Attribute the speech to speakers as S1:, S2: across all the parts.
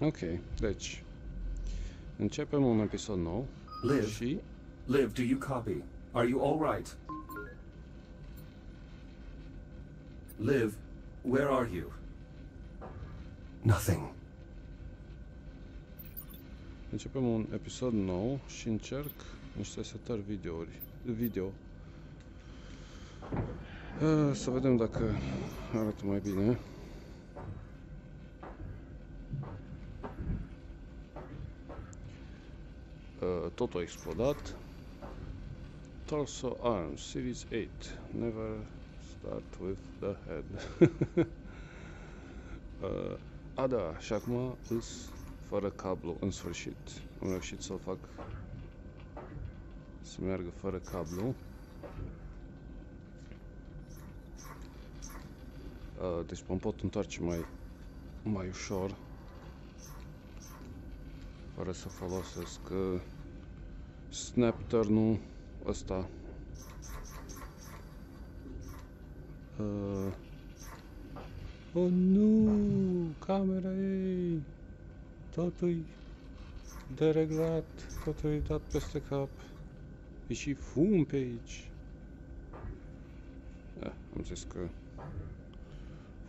S1: Ok, deci începem un episod nou.
S2: Liv, Liv, do you copy? Are you all right? Liv, where are you? Nothing.
S1: Începem un episod nou și încerc niște setări video. Să vedem dacă arată mai bine. Totul a explodat. Torso Arms Series 8. Never start with the head. Da, și acum îs fără cablu, în sfârșit. Am reușit să-l fac să meargă fără cablu. Deci mă pot întoarce mai ușor, fără să folosesc snap turn-ul ăsta. Oh nu, camera ei, totul-i dereglat, totul-i dat peste cap. E și fum pe aici. Am zis că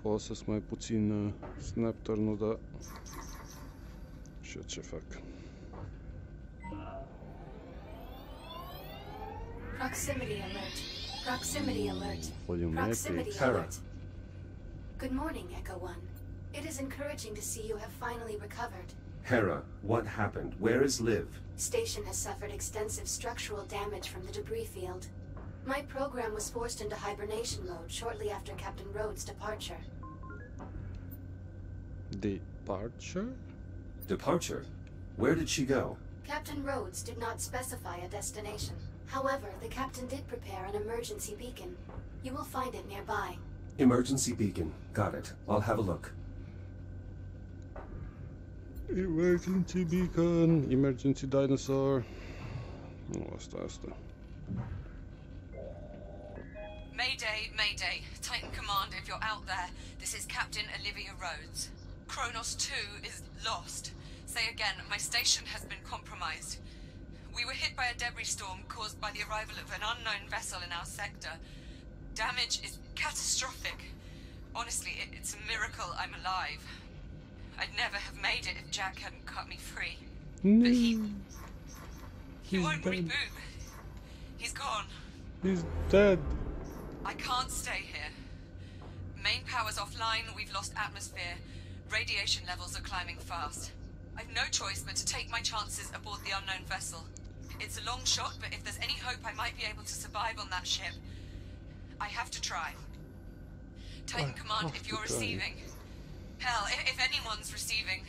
S1: folosesc mai puțin snap turn-ul, dar și eu ce fac.
S3: Proximity alert. Proximity alert. Proximity
S2: Hera.
S3: alert. Good morning, Echo One. It is encouraging to see you have finally recovered.
S2: Hera, what happened? Where is Liv?
S3: Station has suffered extensive structural damage from the debris field. My program was forced into hibernation mode shortly after Captain Rhodes' departure.
S1: Departure?
S2: Departure? Where did she go?
S3: Captain Rhodes did not specify a destination. However, the captain did prepare an emergency beacon. You will find it nearby.
S2: Emergency beacon. Got it. I'll have a look.
S1: Emergency beacon, emergency dinosaur. Nu, asta.
S4: Mayday, Mayday. Titan Command, if you're out there, this is Captain Olivia Rhodes. Kronos 2 is lost. Say again, my station has been compromised. We were hit by a debris storm caused by the arrival of an unknown vessel in our sector. Damage is catastrophic. Honestly, it's a miracle I'm alive. I'd never have made it if Jack hadn't cut me free. But he won't reboot. He's gone.
S1: He's dead.
S4: I can't stay here. Main power's offline, we've lost atmosphere. Radiation levels are climbing fast. I've no choice but to take my chances aboard the unknown vessel. It's a long shot, but if there's any hope I might be able to survive on that ship, I have to try. Titan Command, if you're receiving. Hell, if anyone's receiving,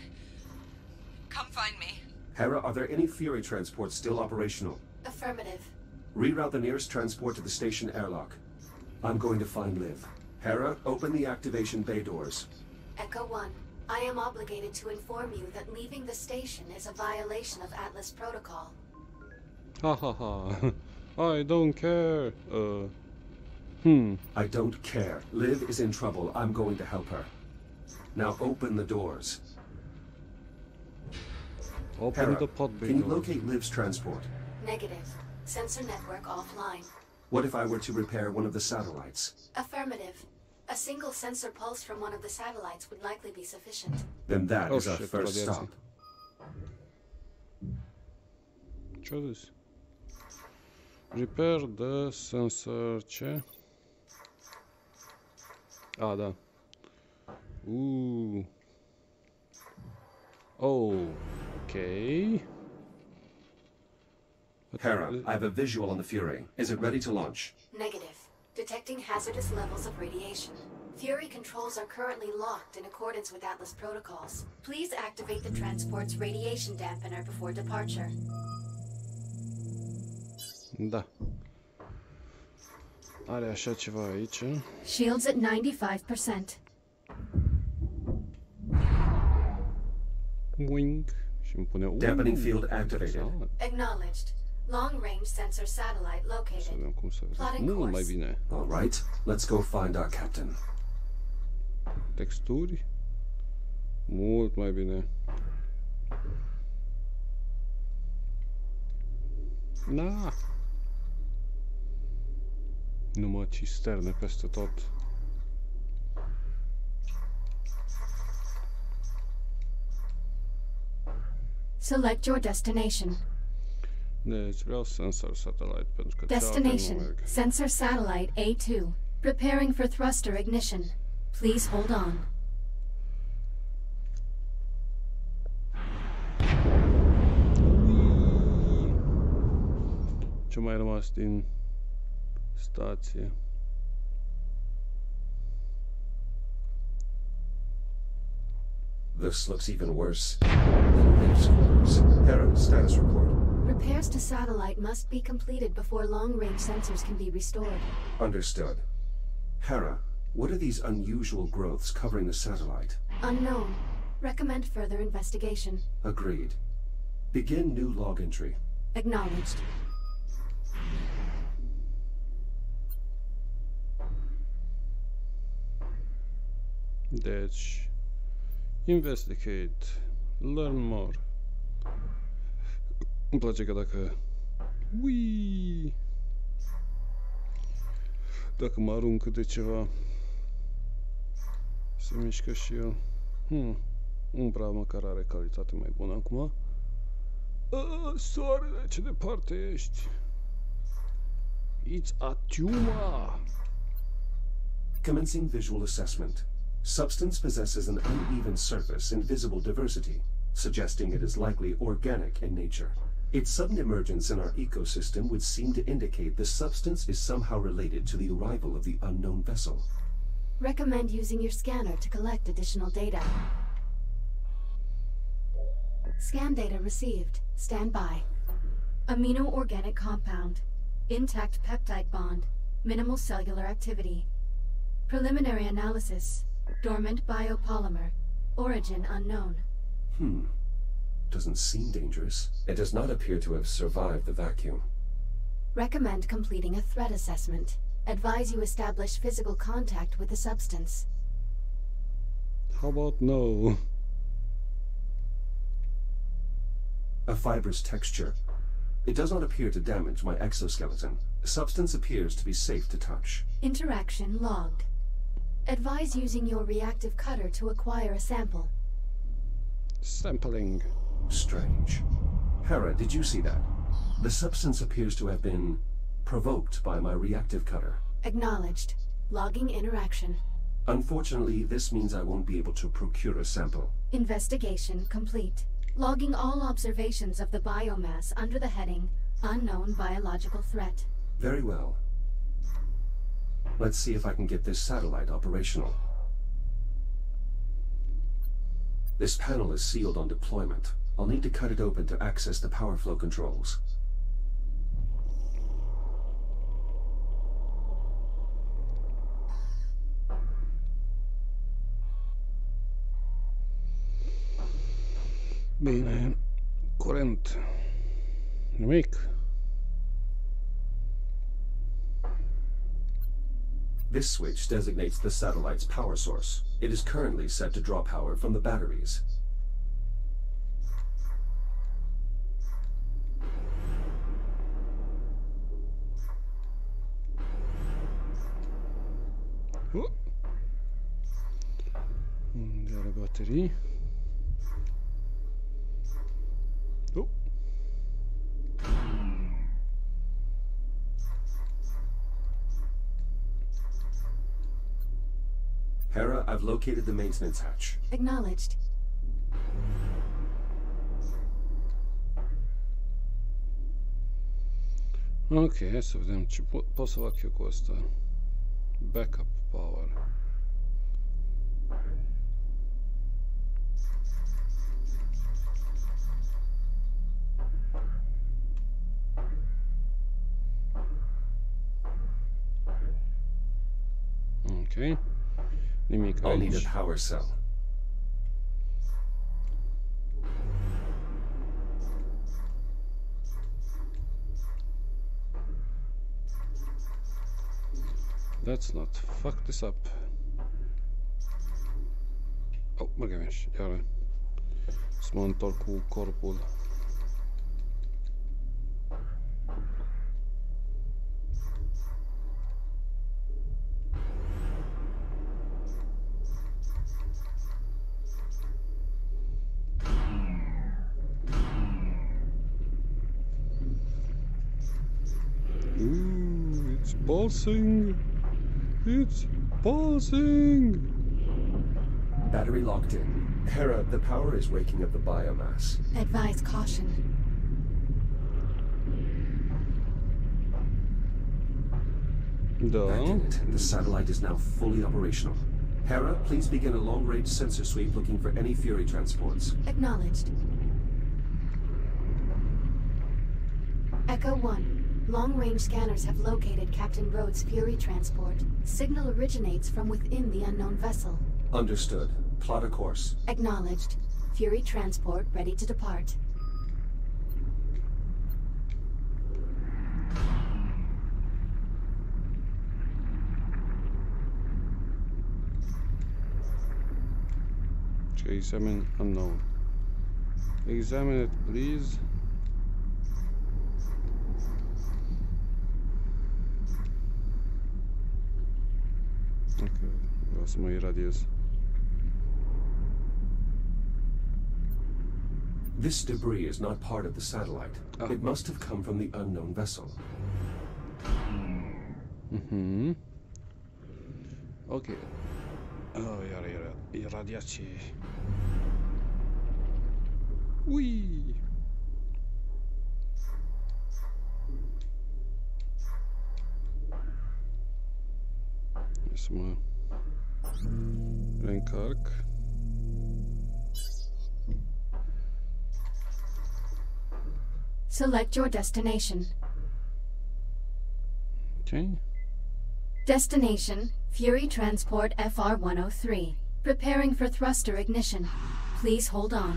S4: come find me.
S2: Hera, are there any Fury transports still operational?
S3: Affirmative.
S2: Reroute the nearest transport to the station airlock. I'm going to find Liv. Hera, open the activation bay doors.
S3: Echo One, I am obligated to inform you that leaving the station is a violation of Atlas Protocol.
S1: Ha ha ha. I don't care.
S2: I don't care. Liv is in trouble. I'm going to help her. Now open the doors.
S1: Open
S2: Hera,
S1: the pod bay
S2: can you
S1: door.
S2: locate Liv's transport?
S3: Negative. Sensor network offline.
S2: What if I were to repair one of the satellites?
S3: Affirmative. A single sensor pulse from one of the satellites would likely be sufficient.
S2: Then that is our
S1: shit,
S2: first
S1: radiație.
S2: stop.
S1: Ce-a zis? Repair the sensor ce? Da. Okay.
S2: Hera, I have a visual on the Fury. Is it ready to launch?
S3: Negative. Detecting hazardous levels of radiation. Fury controls are currently locked in accordance with Atlas protocols. Please activate the transport's radiation dampener before departure.
S1: Da. Are așa ceva aici.
S3: Shields at 95%.
S1: Wing. Și îmi pune...
S2: Dampening field activated.
S3: Acknowledged. Long-range sensor satellite
S1: Să
S3: located.
S1: vedem cum se vede.
S3: Plotting
S1: Mult mai
S3: course.
S1: bine.
S2: All right, let's go find our captain.
S1: Texturi. Mult mai bine. Na! Numai cisterne peste tot.
S3: Select your destination.
S1: Deci vreau sensor satellite pentru că
S3: Destination. Sensor satellite A2. Preparing for thruster ignition. Please hold on.
S1: Ce mai rămas din stație?
S2: This looks even worse than Leaf's quarters. Hera, status report.
S3: Repairs to satellite must be completed before long-range sensors can be restored.
S2: Understood. Hera, what are these unusual growths covering the satellite?
S3: Unknown. Recommend further investigation.
S2: Agreed. Begin new log entry.
S3: Acknowledged.
S1: Deci, investigate, learn more. Îmi place că dacă... Ui! Dacă mă arunc de ceva, se mișcă și el. Umbra măcar are calitate mai bună acum. Soarele, ce departe ești! It's a tumor!
S2: Commencing visual assessment. Substance possesses an uneven surface and visible diversity, suggesting it is likely organic in nature. Its sudden emergence in our ecosystem would seem to indicate the substance is somehow related to the arrival of the unknown vessel.
S3: Recommend using your scanner to collect additional data. Scan data received. Stand by. Amino-organic compound. Intact peptide bond. Minimal cellular activity. Preliminary analysis. Dormant biopolymer. Origin unknown.
S2: Doesn't seem dangerous. It does not appear to have survived the vacuum.
S3: Recommend completing a threat assessment. Advise you establish physical contact with the substance.
S1: How about no?
S2: A fibrous texture. It does not appear to damage my exoskeleton. The substance appears to be safe to touch.
S3: Interaction logged. Advise using your reactive cutter to acquire a sample.
S1: Sampling.
S2: Strange. Hera, did you see that? The substance appears to have been provoked by my reactive cutter.
S3: Acknowledged. Logging interaction.
S2: Unfortunately, this means I won't be able to procure a sample.
S3: Investigation complete. Logging all observations of the biomass under the heading Unknown Biological Threat.
S2: Very well. Let's see if I can get this satellite operational. This panel is sealed on deployment. I'll need to cut it open to access the power flow controls.
S1: Bine, curent. Nimic.
S2: This switch designates the satellite's power source. It is currently set to draw power from the batteries.
S1: Unde are baterii?
S2: Hera, I've located the maintenance hatch.
S3: Acknowledged.
S1: Ok, hai să vedem ce pot să fac eu cu asta. Backup power. Ok. Nimic
S2: I'll need
S1: aici.
S2: a power cell.
S1: Let's not fuck this up. Oh, mă gămești, iară. Să mă întorc cu corpul. It's pulsing! It's pulsing!
S2: Battery locked in. Hera, the power is waking up the biomass.
S3: Advise caution.
S1: Da.
S2: Back in it. The satellite is now fully operational. Hera, please begin a long-range sensor sweep looking for any Fury transports.
S3: Acknowledged. Echo 1. Long-range scanners have located Captain Rhodes' Fury transport. Signal originates from within the unknown vessel.
S2: Understood. Plot a course.
S3: Acknowledged. Fury transport ready to depart.
S1: Examine unknown. Examine it, please. Ok, vreau să mă iradiez.
S2: This debris is not part of the satellite. It must have come from the unknown vessel.
S1: Ok. Oh, iar iradiații. Ui! Să mă reîncarc.
S3: Select your destination.
S1: Ok.
S3: Destination, Fury Transport FR-103. Preparing for thruster ignition. Please hold on.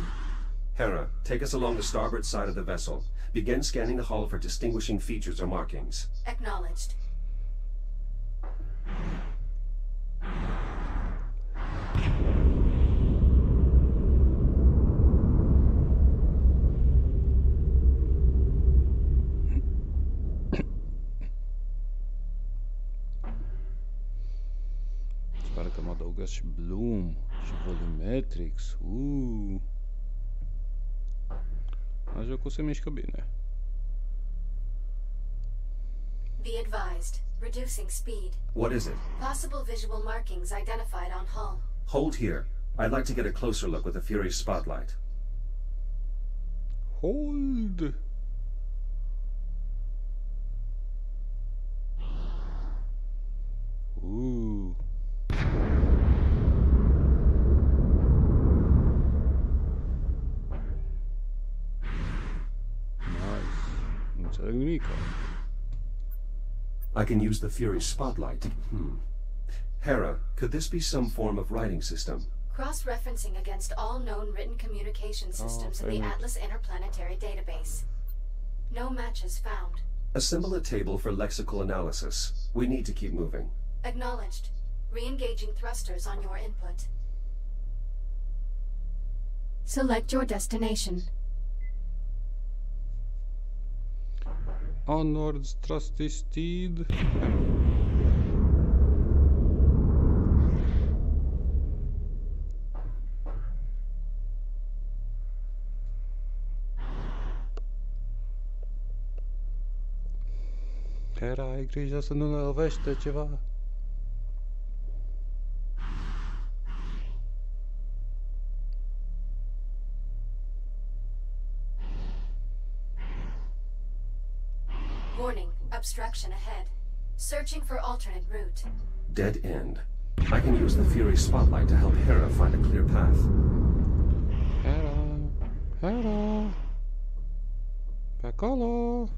S2: Hera, take us along the starboard side of the vessel. Begin scanning the hull for distinguishing features or markings.
S3: Acknowledged.
S1: Sper că mă adăugat și Bloom și Volumetrics. La jocul se mișcă bine.
S3: Be advised. Reducing speed.
S2: What is it?
S3: Possible visual markings identified on hull.
S2: Hold here. I'd like to get a closer look with the Fury spotlight.
S1: Hold!
S2: I can use the Fury spotlight to... Hera, could this be some form of writing system?
S3: Cross-referencing against all known written communication systems in the Atlas Interplanetary Database. No matches found.
S2: Assemble a table for lexical analysis. We need to keep moving.
S3: Acknowledged. Re-engaging thrusters on your input. Select your destination.
S1: Onwards, trusty steed. Hera, ai grijă să nu ne lovește ceva.
S3: Warning, obstruction ahead. Searching for alternate route.
S2: Dead end. I can use the Fury spotlight to help Hera find a clear path.
S1: Hera. Pe acolo.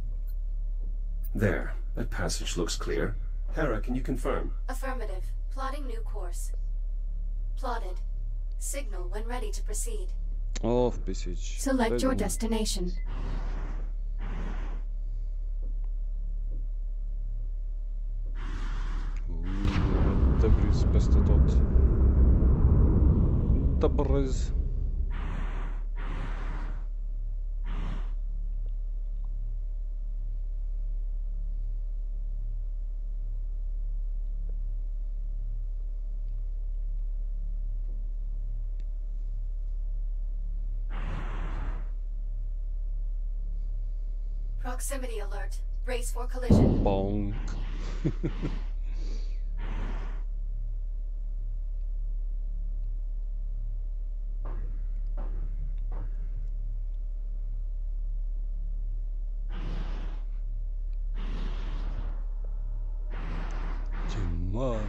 S2: There. That passage looks clear. Hera, can you confirm?
S3: Affirmative. Plotting new course. Plotted. Signal when ready to proceed.
S1: Of, pisici.
S3: Select your destination.
S1: Debris peste tot. Debris.
S3: Proximity alert. Brace for collision.
S1: Bonk. Ce mare.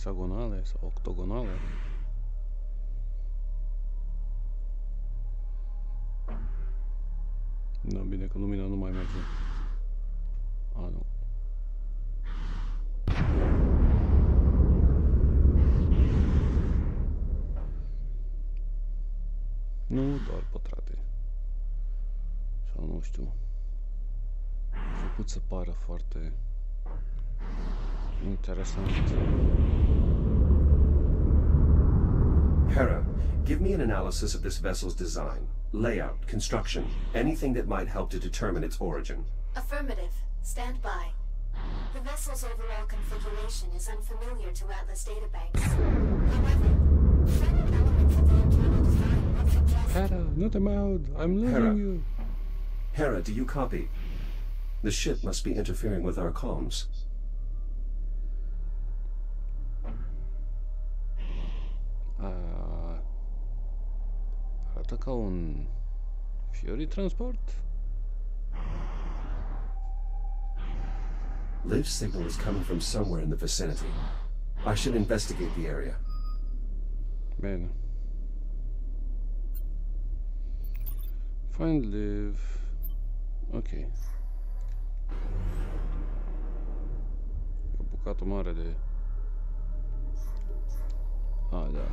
S1: Hexagonale sau octogonale. Da, bine că lumina nu mai merge. A, nu. Nu doar pătrate. Sau nu știu. A făcut să pară foarte interesant.
S2: Hera, give me an analysis of this vessel's design, layout, construction, anything that might help to determine its origin.
S3: Affirmative. Stand by. The vessel's overall configuration is unfamiliar to Atlas databanks. However, certain elements of the internal design would suggest...
S1: Hera, not allowed. I'm losing you.
S2: Hera, do you copy? The ship must be interfering with our comms.
S1: Arată ca un Fury transport?
S2: Liv's signal is coming from somewhere in the vicinity. I should investigate the area.
S1: Bine. Find Liv. Ok. E o bucată mare de... Ah, da.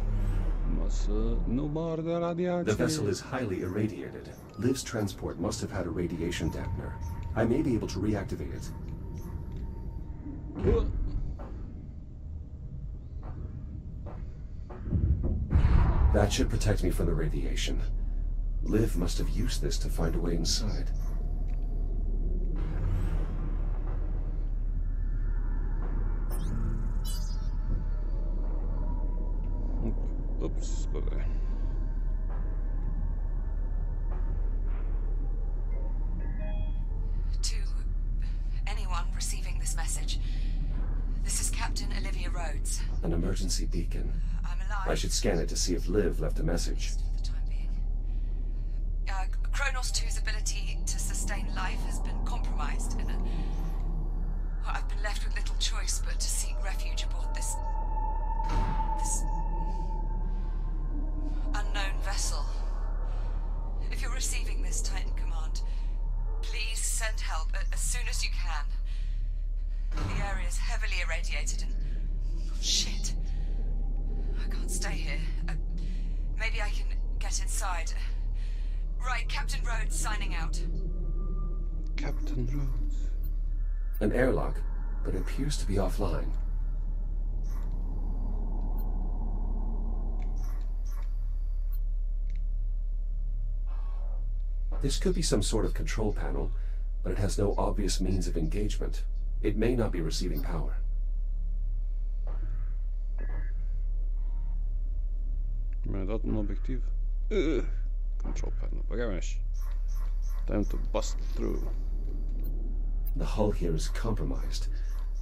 S1: Masă număr de radiație.
S2: The vessel is highly irradiated. Liv's transport must have had a radiation dampener. I may be able to reactivate it. That should protect me from the radiation. Liv must have used this to find a way inside.
S1: Oops, scuze.
S4: To anyone receiving this message, this is Captain Olivia Rhodes.
S2: An emergency beacon.
S4: I'm alive.
S2: I should scan it to see if Liv left a message.
S4: For the time being. Kronos 2's ability to sustain life has been compromised, and well, I've been left with little choice but to seek refuge aboard this unknown vessel. If you're receiving this, Titan Command, please send help as soon as you can. The area is heavily irradiated and... shit. I can't stay here. Maybe I can get inside. Right, Captain Rhodes signing out.
S1: Captain Rhodes.
S2: An airlock, but it appears to be offline. This could be some sort of control panel, but it has no obvious means of engagement. It may not be receiving power.
S1: Mi-a dat un obiectiv. Control panel. Băgameș. Time to bust through.
S2: The hull here is compromised.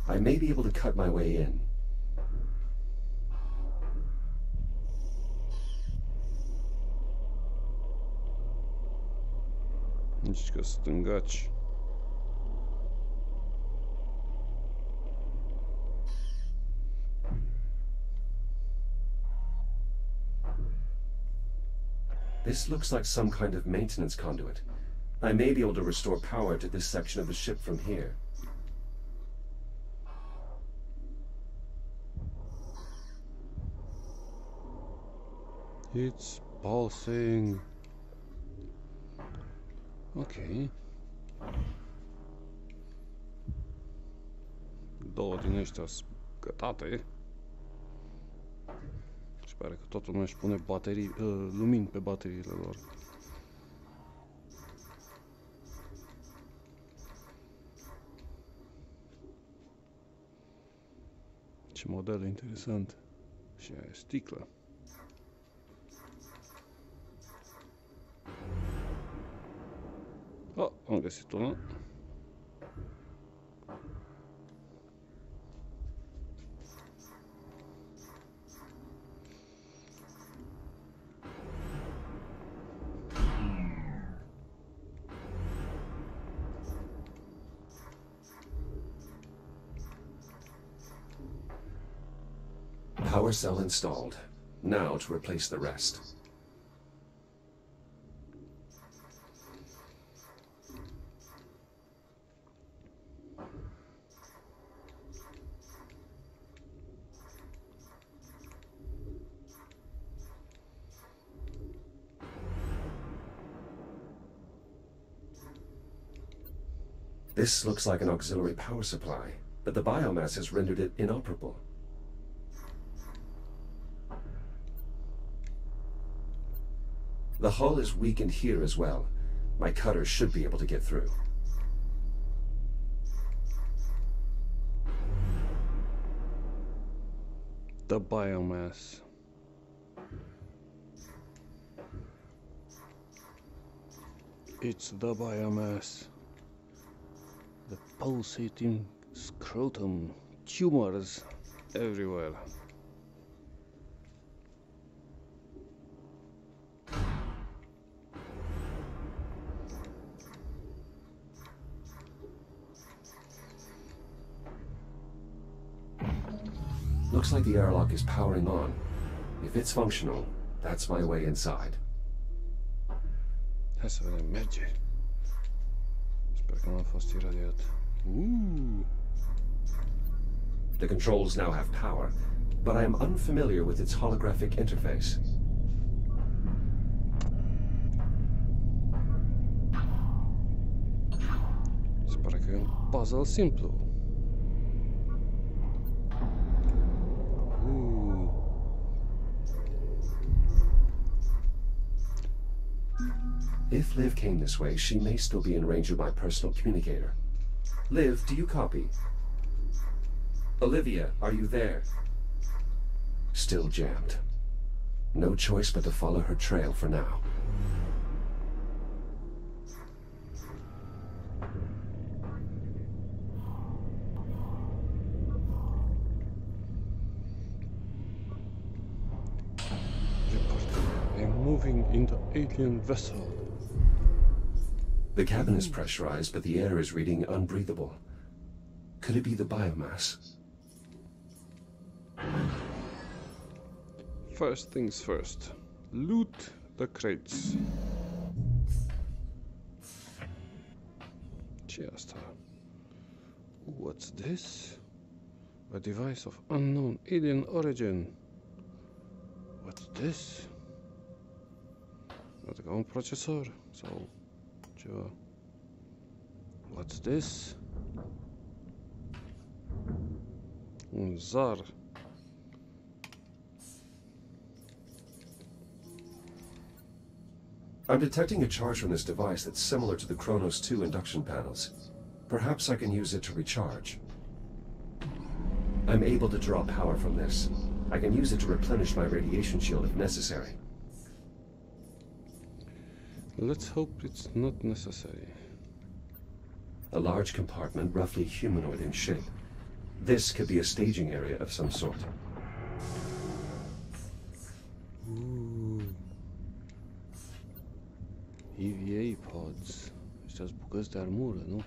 S2: I may be able to cut my way in.
S1: Nici că stângaci.
S2: This looks like some kind of maintenance conduit. I may be able to restore power to this section of the ship from here.
S1: It's pulsing. Ok. Două din ăștia bucătate. Și pare că toată lumea își pune baterii, lumini pe bateriile lor. Ce model interesant. Și aia e sticlă. Oh, am găsit una.
S2: Power cell installed. Now to replace the rest. This looks like an auxiliary power supply, but the biomass has rendered it inoperable. The hull is weakened here as well. My cutter should be able to get through.
S1: The biomass. It's the biomass. The pulsating scrotum. Tumors everywhere.
S2: Looks like the airlock is powering on. If it's functional, that's my way inside.
S1: Hai să vedem, merge. Sper că n-a fost iradiat.
S2: The controls now have power, but I am unfamiliar with its holographic interface.
S1: Se pare că e un puzzle simplu.
S2: If Liv came this way, she may still be in range of my personal communicator. Liv, do you copy? Olivia, are you there? Still jammed. No choice but to follow her trail for now.
S1: Reporting. I'm moving in the alien vessel.
S2: The cabin is pressurized, but the air is reading unbreathable. Could it be the biomass?
S1: First things first. Loot the crates. Ce asta? What's this? A device of unknown alien origin. What's this? Arată ca un procesor sau ceva. What's this? Un zar.
S2: I'm detecting a charge from this device that's similar to the Kronos 2 induction panels. Perhaps I can use it to recharge. I'm able to draw power from this. I can use it to replenish my radiation shield if necessary.
S1: Let's hope it's not necessary.
S2: A large compartment, roughly humanoid in shape. This could be a staging area of some sort.
S1: EVA pods. Ăștia-s bucăți de armură, nu?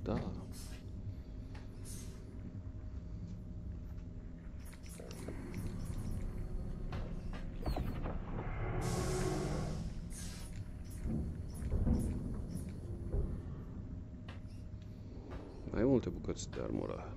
S1: Da. Mai multe bucăți de armură.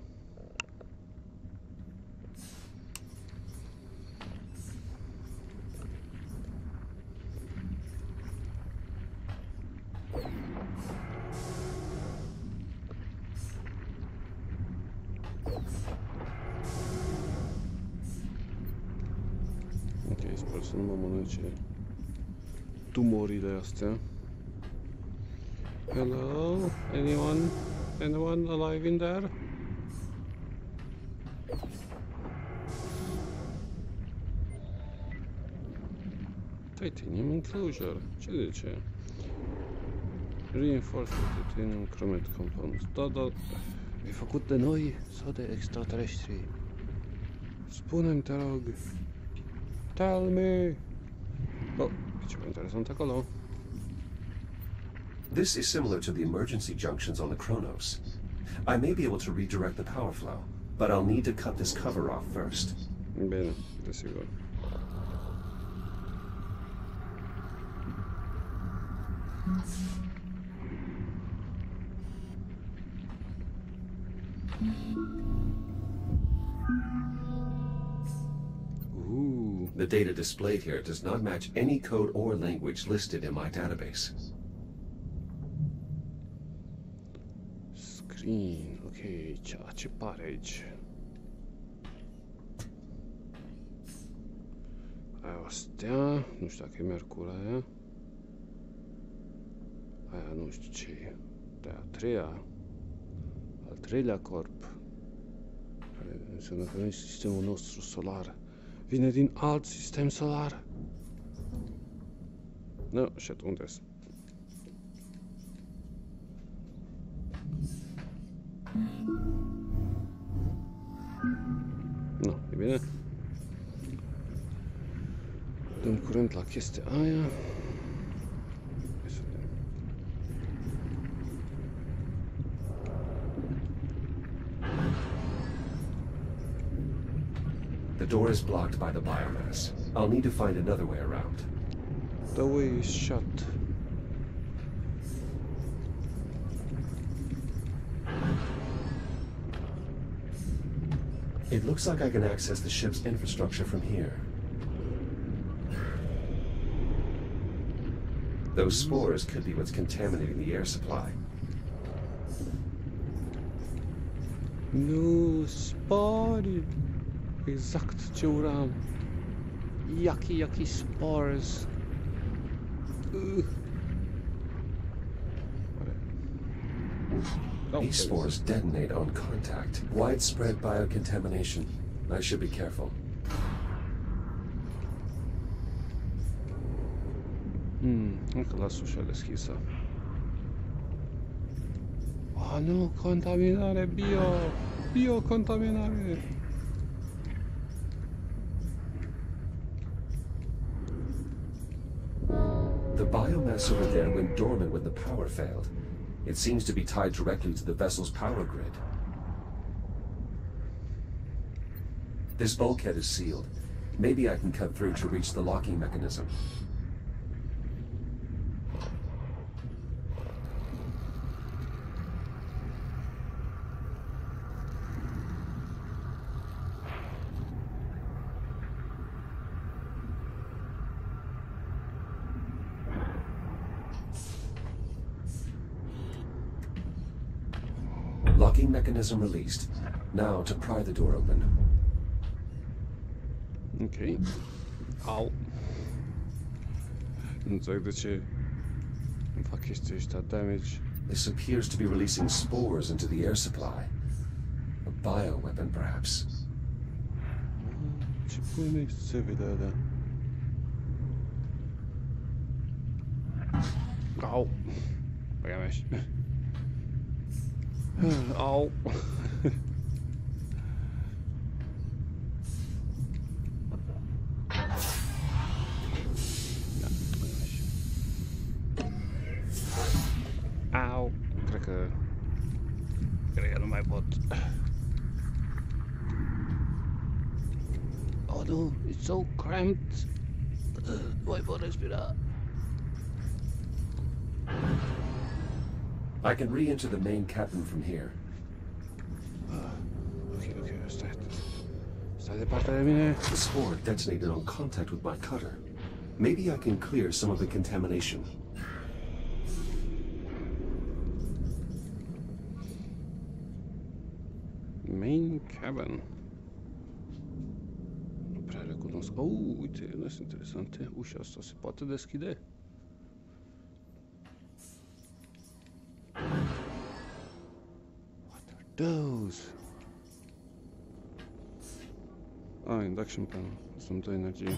S1: Ok, sper să nu mă mănânce tumorile astea. Hello? Anyone alive in there? Titanium enclosure. Ce de ce? Reinforced titanium chromate compounds. Da. E făcut de noi sau de extraterestri? Spune-mi, te rog. Tell me. Oh, e ceva interesant acolo.
S2: This is similar to the emergency junctions on the Kronos. I may be able to redirect the power flow, but I'll need to cut this cover off first.
S1: Bine, desigur.
S2: The data displayed here does not match any code or language listed in my database.
S1: Screen, ok, ceea ce pare aici. Aia o stea, nu știu dacă e Mercur aia. Aia nu știu ce e. De al treilea corp. Care înseamnă că nu e sistemul nostru solar. Vine din alt sistem solar. No, shit, unde-s? No, e bine. Dăm curent la chestia aia.
S2: The door is blocked by the biomass. I'll need to find another way around.
S1: The way is shut.
S2: It looks like I can access the ship's infrastructure from here. Those spores could be what's contaminating the air supply.
S1: Nu, spore. Exact ce uram. Yucky spores.
S2: These spores detonate on contact. Widespread biocontamination. I should be careful.
S1: Încă las ușa deschisă. Oh, nu, contaminare biocontaminare.
S2: The biomass over there went dormant when the power failed. It seems to be tied directly to the vessel's power grid. This bulkhead is sealed. Maybe I can cut through to reach the locking mechanism. Locking mechanism released. Now to pry the door open.
S1: Ok. Au. Nu înțeleg de ce îmi fac chestia ăștia damage.
S2: This appears to be releasing spores into the air supply. A bioweapon, perhaps.
S1: Ce pune se vede alea? Au. Băga mea și... Au. Au. Cred că nu mai pot. Oh no, it's so cramped. Nu mai pot respira.
S2: I can re-enter the main cabin from here.
S1: Ok, stai departe de mine.
S2: The spore detonated on contact with my cutter. Maybe I can clear some of the contamination.
S1: Main cabin. Nu prea cunosc. Uite, ele sunt interesante. Ușa asta se poate deschide? What are those? Induction panel. Asta îmi dă energie.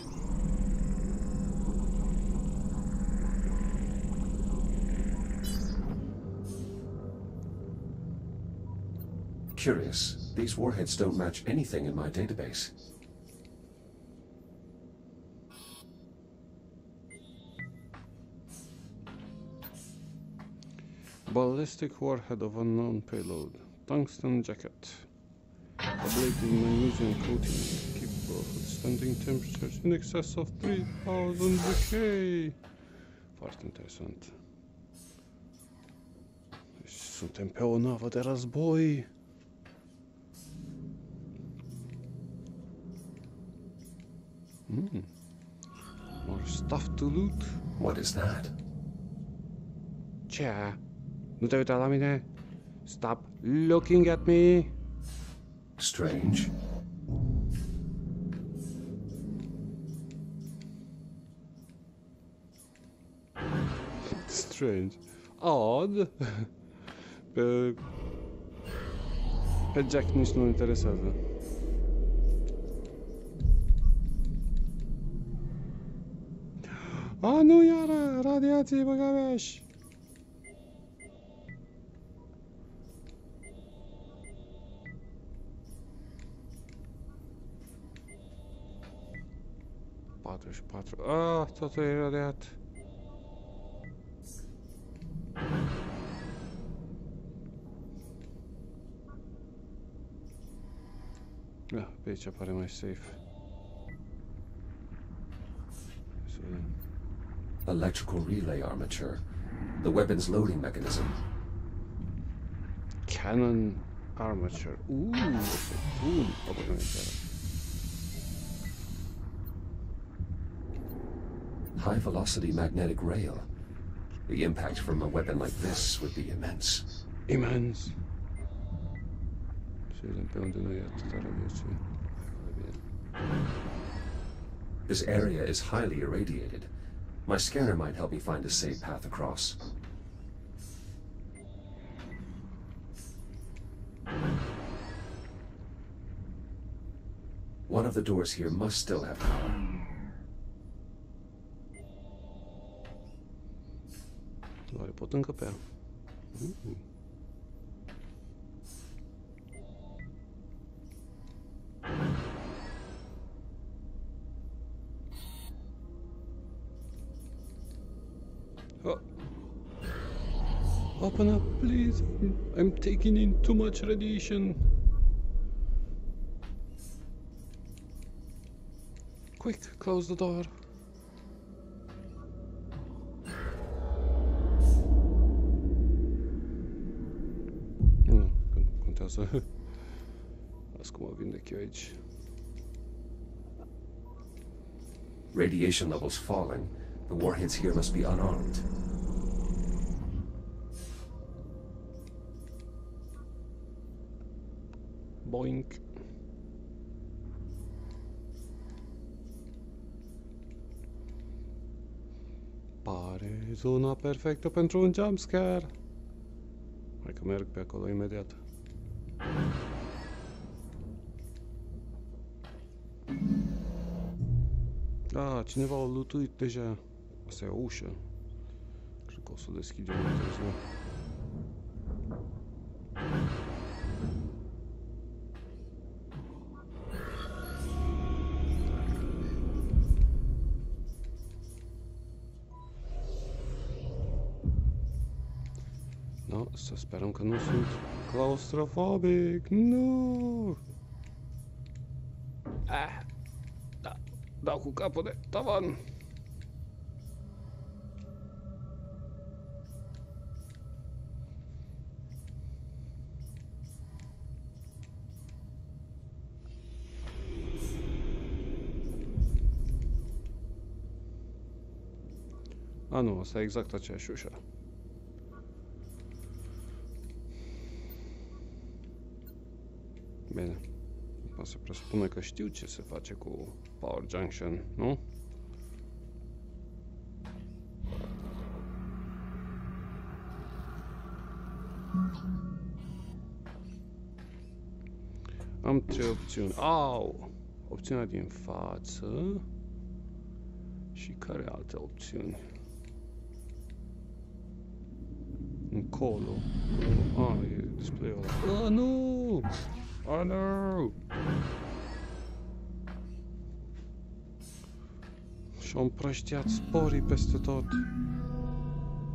S2: Curious. These warheads don't match anything in my database.
S1: Ballistic warhead of unknown payload. Tungsten jacket. Ablating magnesium coating. Capable of withstanding temperatures in excess of 3000 K. Foarte interesant. Deci suntem pe o navă de război. More stuff to loot.
S2: What is that?
S1: Ce? Nu te uita la mine? Stop looking at me.
S2: Strange.
S1: Strange. Odd. Pe Jack nici nu interesează. Nu iară! Radiație, băgaveaș! Totul e radiat. Pe aici pare mai safe.
S2: Electrical relay armature. The weapon's loading mechanism.
S1: Cannon armature. Este bun.
S2: High velocity magnetic rail. The impact from a weapon like this would be immense.
S1: Immense. Și vedem pe unde nu e atâta radiație.
S2: This area is highly irradiated. My scanner might help me find a safe path across. One of the doors here must still have power.
S1: Doar pot încăpea. Open up, please. I'm taking in too much radiation. Quick, close the door. Nu, contează. Las cum mă vindec eu aici.
S2: Radiation levels falling. The warheads here must be unarmed.
S1: Boink. Pare zona perfectă pentru un jumpscare. Hai că merg pe acolo imediat. Cineva a lootuit deja. Asta e o ușă. Cred că o să o deschidem mai târziu. Să sperăm că nu sunt claustrofobic. Nu! Da. Dau cu capul de tavan. Nu, asta e exact aceeași ușă. Bine. Asta se presupune că știu ce se face cu Power Junction, nu? Am 3 opțiuni. Au! Opțiunea din față. Și care alte opțiuni? Încolo. E display-ul ăla. Nu! Nu! Și-au împrăștiat sporii peste tot.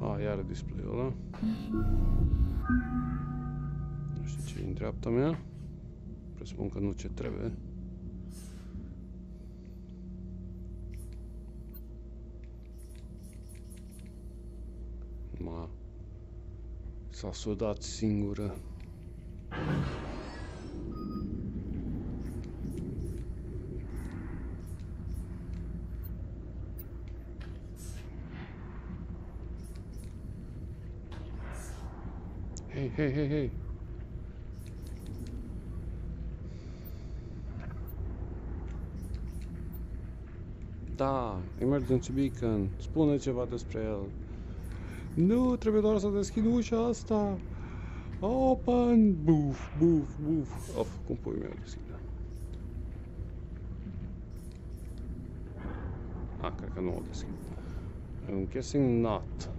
S1: Iară display-ul ăla. Nu știu ce e în dreapta mea. Presupun că nu ce trebuie. S-a sudat singură. Hei! Da, emergency beacon. Spune ceva despre el. Nu, trebuie doar să deschid ușa asta. Open! Buf! Cum pui meu deschide? Cred că nu o deschid. I'm guessing not.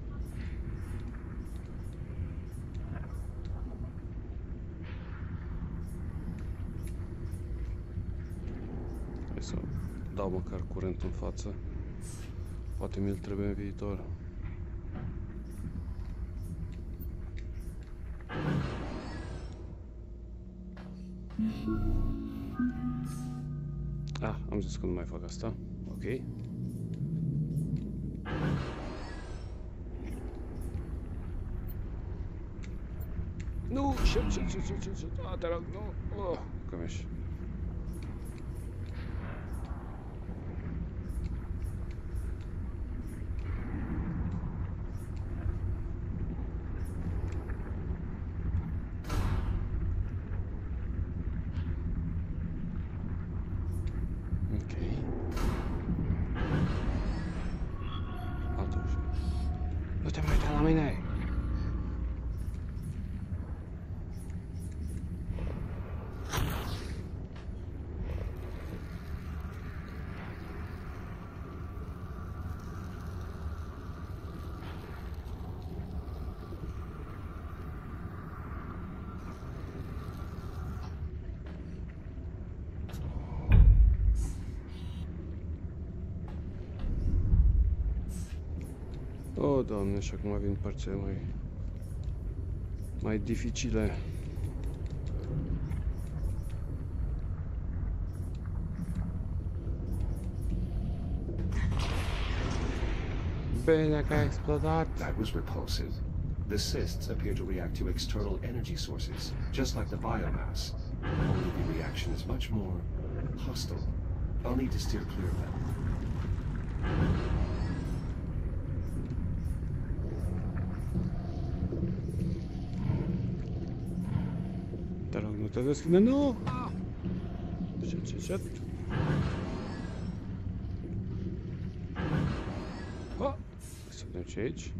S1: Hai să dau măcar curent în față. Poate mi-l trebuie în viitor. Am zis că nu mai fac asta. Ok. Nu! Shit! Te rog, nu! Cămeș. Nu te mai uita la mine! O, Doamne, și acum vin părțile mai dificile. Bine că a explodat.
S2: That was repulsive. The cysts appear to react to external energy sources, just like the biomass. Only the reaction is much more hostile. I'll need to steer clear of them.
S1: Te rog, nu te deschide, nu! Shit. Să vedem ce e aici.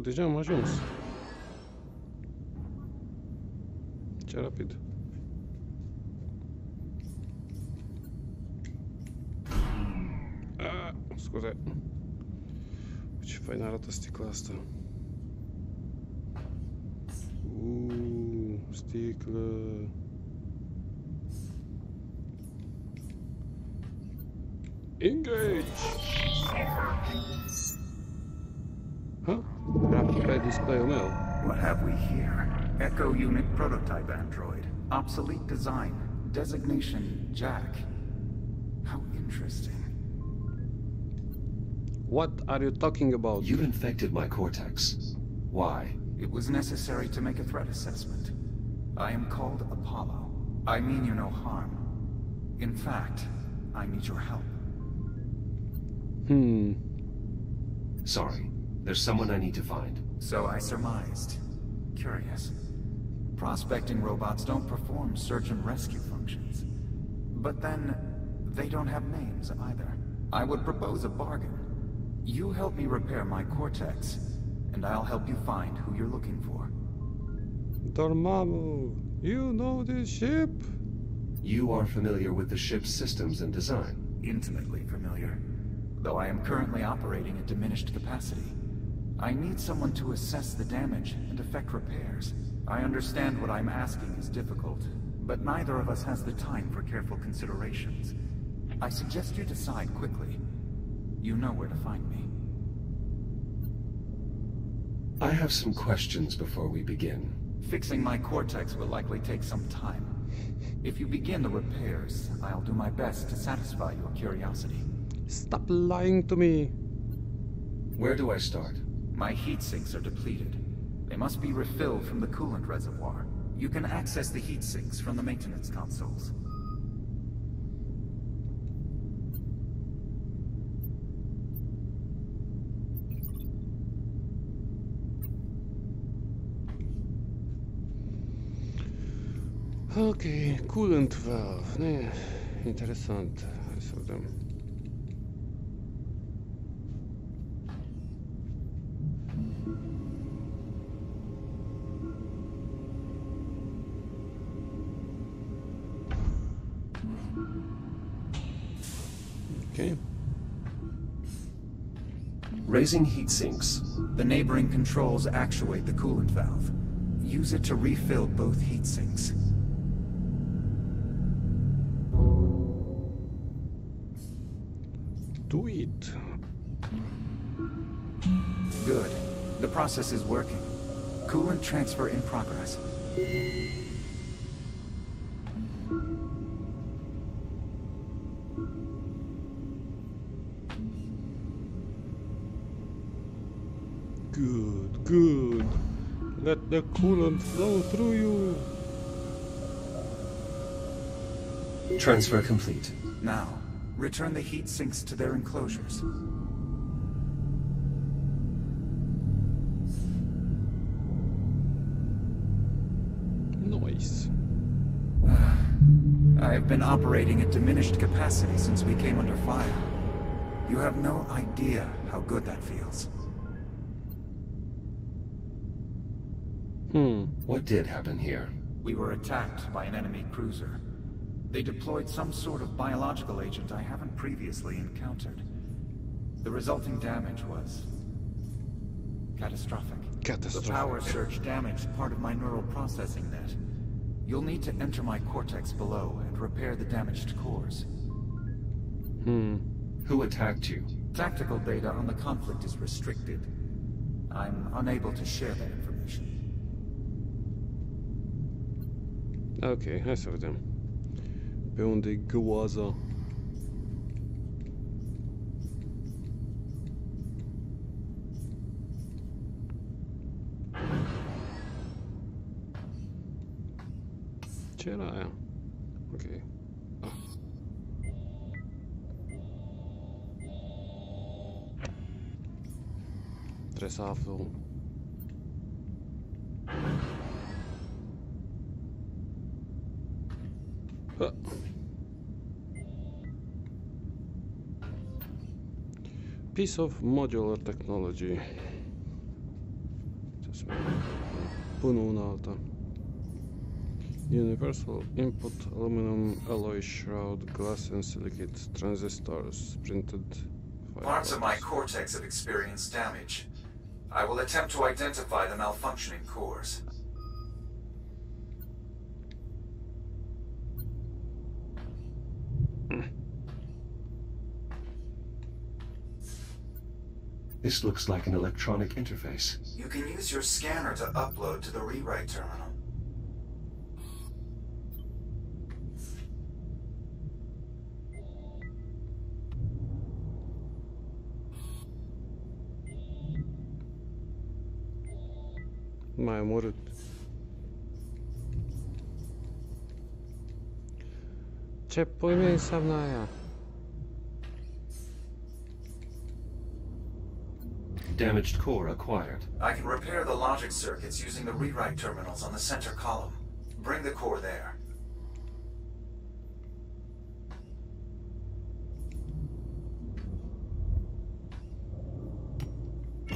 S1: Deja am ajuns. Ce rapid. Scuze. Ce fain arată sticla asta. Sticlă. Engage! Rapid. display o meu.
S5: What have we here? Echo Unit Prototype Android. Obsolete design. Designation Jack. How interesting.
S1: What are you talking about?
S2: You've infected my cortex. Why?
S5: It was necessary to make a threat assessment. I am called Apollo. I mean you no harm. In fact, I need your help.
S2: Sorry. There's someone I need to find.
S5: So I surmised. Curious. Prospecting robots don't perform search and rescue functions. But then, they don't have names either. I would propose a bargain. You help me repair my cortex, and I'll help you find who you're looking for.
S1: Dormammu, you know this ship?
S2: You are familiar with the ship's systems and design.
S5: Intimately familiar. Though I am currently operating at diminished capacity. I need someone to assess the damage and effect repairs. I understand what I'm asking is difficult, but neither of us has the time for careful considerations. I suggest you decide quickly. You know where to find me.
S2: I have some questions before we begin.
S5: Fixing my cortex will likely take some time. If you begin the repairs, I'll do my best to satisfy your curiosity.
S1: Stop lying to me.
S2: Where do I start?
S5: My heat sinks are depleted. They must be refilled from the coolant reservoir. You can access the heat sinks from the maintenance consoles.
S1: Okay, coolant valve. Nie, interessant. Sobie. Okay.
S2: Raising heat sinks.
S5: The neighboring controls actuate the coolant valve. Use it to refill both heat sinks.
S1: Do it.
S5: Good. The process is working. Coolant transfer in progress.
S1: Good, good. Let the coolant flow through you.
S2: Transfer complete.
S5: Now, return the heat sinks to their enclosures.
S1: Nice.
S5: I have been operating at diminished capacity since we came under fire. You have no idea how good that feels.
S2: What did happen here?
S5: We were attacked by an enemy cruiser. They deployed some sort of biological agent I haven't previously encountered. The resulting damage was catastrophic. The power surge damaged part of my neural processing net. You'll need to enter my cortex below and repair the damaged cores.
S2: Who attacked you?
S5: Tactical data on the conflict is restricted. I'm unable to share that information.
S1: Okay, här ser vi det. Bonde gåsa. Tjena, ja. Okej. Dressafel. Piece of modular technology. Punuun alta. Universal input aluminum alloy shroud, glass and silicate transistors, printed.
S5: Parts of my cortex have experienced damage. I will attempt to identify the malfunctioning cores.
S2: This looks like an electronic interface.
S5: You can use your scanner to upload to the rewrite terminal.
S1: Mai omorât. Ce pui mei înseamnă aia?
S2: Damaged core acquired.
S5: I can repair the logic circuits using the rewrite terminals on the center column. Bring the core there.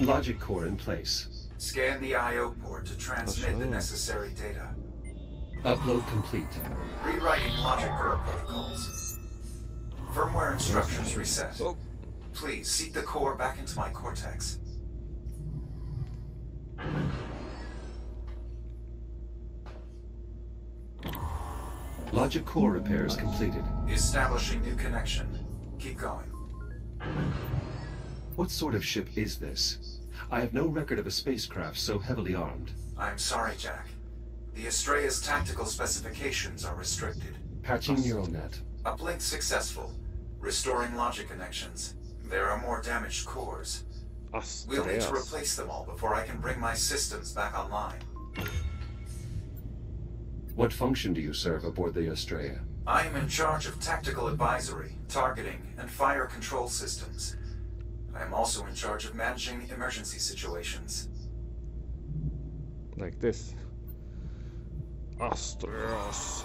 S2: Logic core in place.
S5: Scan the I/O port to transmit the necessary data.
S2: Upload complete.
S5: Rewriting logic core protocols. Firmware instructions reset.
S1: Oh.
S5: Please seat the core back into my cortex.
S2: Logic core repairs completed.
S5: Establishing new connection. Keep going.
S2: What sort of ship is this? I have no record of a spacecraft so heavily armed.
S5: I'm sorry, Jack. The Estraia's tactical specifications are restricted.
S2: Patching neural net.
S5: Uplink successful. Restoring logic connections. There are more damaged cores. We'll need to replace them all before I can bring my systems back online.
S2: What function do you serve aboard the Estrella?
S5: I am in charge of tactical advisory, targeting, and fire control systems. I am also in charge of managing emergency situations.
S1: Like this. Astros.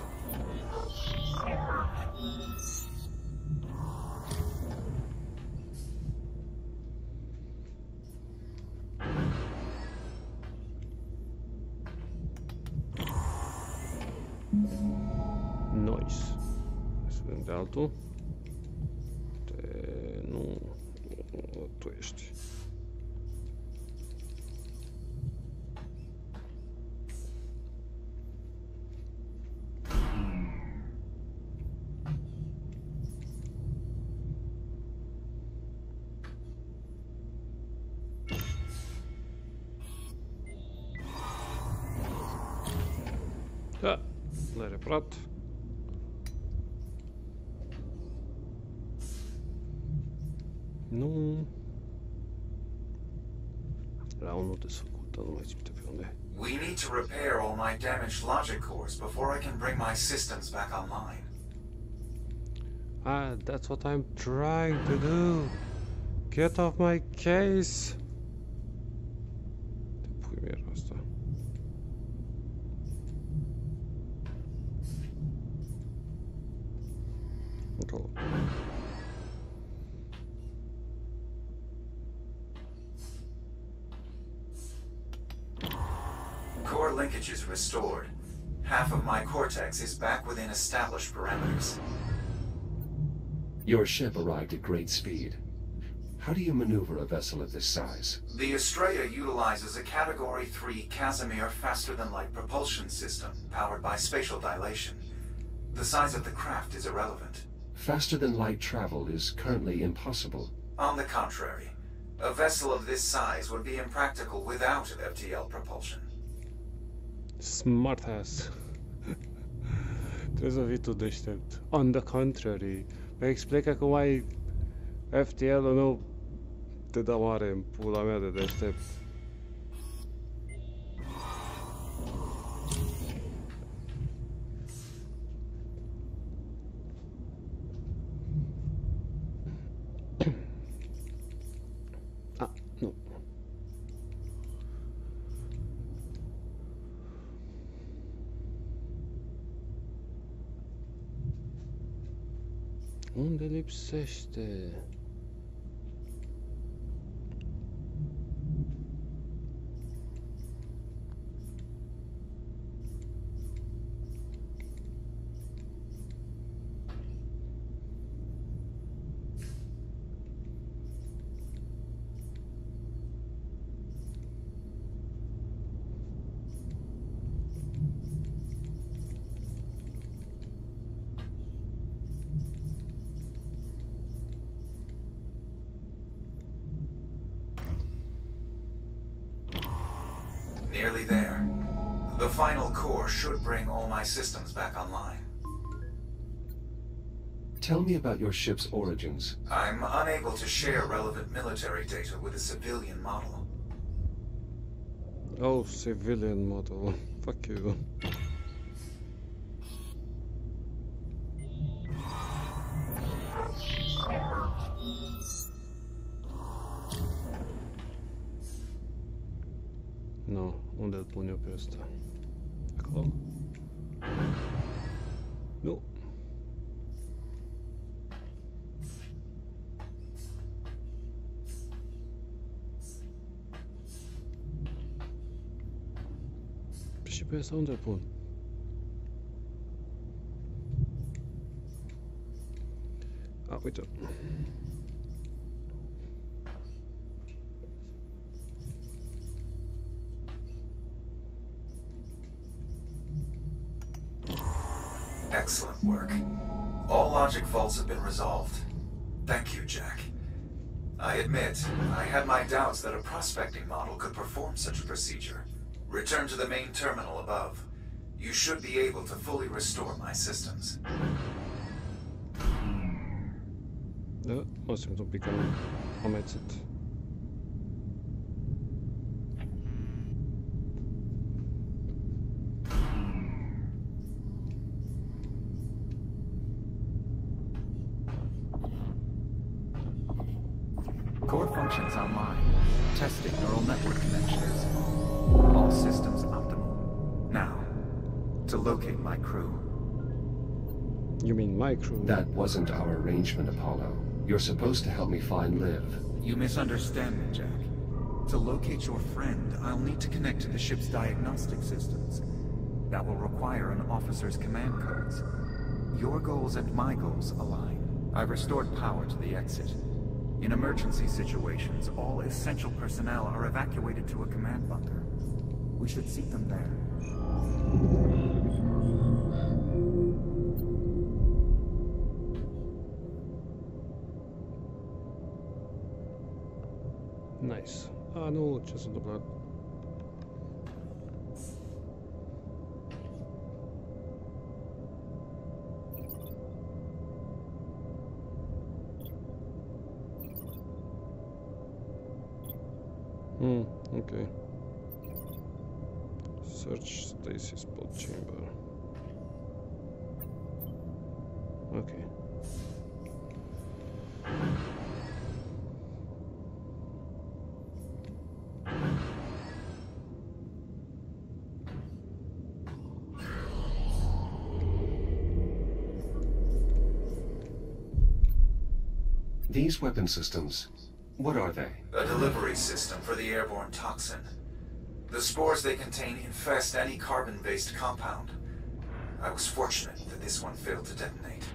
S1: Nice. Să vedem de altul. Nu. Tu ești. Da, l-ai reparat. Nu. Era unul desfăcut, dar nu mai țin pe unde.
S5: We need to repair all my damaged logic cores before I can bring my systems back online.
S1: Ah, that's what I'm trying to do. Get off my case. De pui mie era asta. Încolo.
S5: Core linkage is restored. Half of my cortex is back within established parameters.
S2: Your ship arrived at great speed. How do you maneuver a vessel of this size?
S5: The Estrella utilizes a Category 3 Casimir faster-than-light propulsion system powered by spatial dilation. The size of the craft is irrelevant.
S2: Faster-than-light travel is currently impossible.
S5: On the contrary, a vessel of this size would be impractical without FTL propulsion.
S1: Smart ass. Trebuie să fii tu deștept. On the contrary. Mi explica cum ai FTL-ul meu te dă mare în pula mea de deștept. Ah, nu. Unde lipsește?
S5: Nearly there. The final core should bring all my systems back online.
S2: Tell me about your ship's origins.
S5: I'm unable to share relevant military data with a civilian model.
S1: Oh, civilian model. Fuck you. No, unde îl pun eu pe ăsta? Acolo? Nu. Și pe ăsta unde îl pun? A, uite.
S5: Excellent work. All logic faults have been resolved. Thank you, Jack. I admit, I had my doubts that a prospecting model could perform such a procedure. Return to the main terminal above. You should be able to fully restore my systems.
S1: Da, mă simt un pic amețit.
S5: Core functions online. Testing neural network connections. All systems optimal. Now, to locate my crew.
S1: You mean my crew?
S2: That wasn't our arrangement, Apollo. You're supposed to help me find Liv.
S5: You misunderstand me, Jack. To locate your friend, I'll need to connect to the ship's diagnostic systems. That will require an officer's command codes. Your goals and my goals align. I've restored power to the exit. In emergency situations, all essential personnel are evacuated to a command bunker. We should seek them there.
S1: Nice. Ah, nu, ce s-a întâmplat? Okay. Search stasis pod chamber. Okay.
S2: These weapon systems, what are they?
S5: A delivery system for the airborne toxin. The spores they contain infest any carbon-based compound. I was fortunate that this one failed to detonate.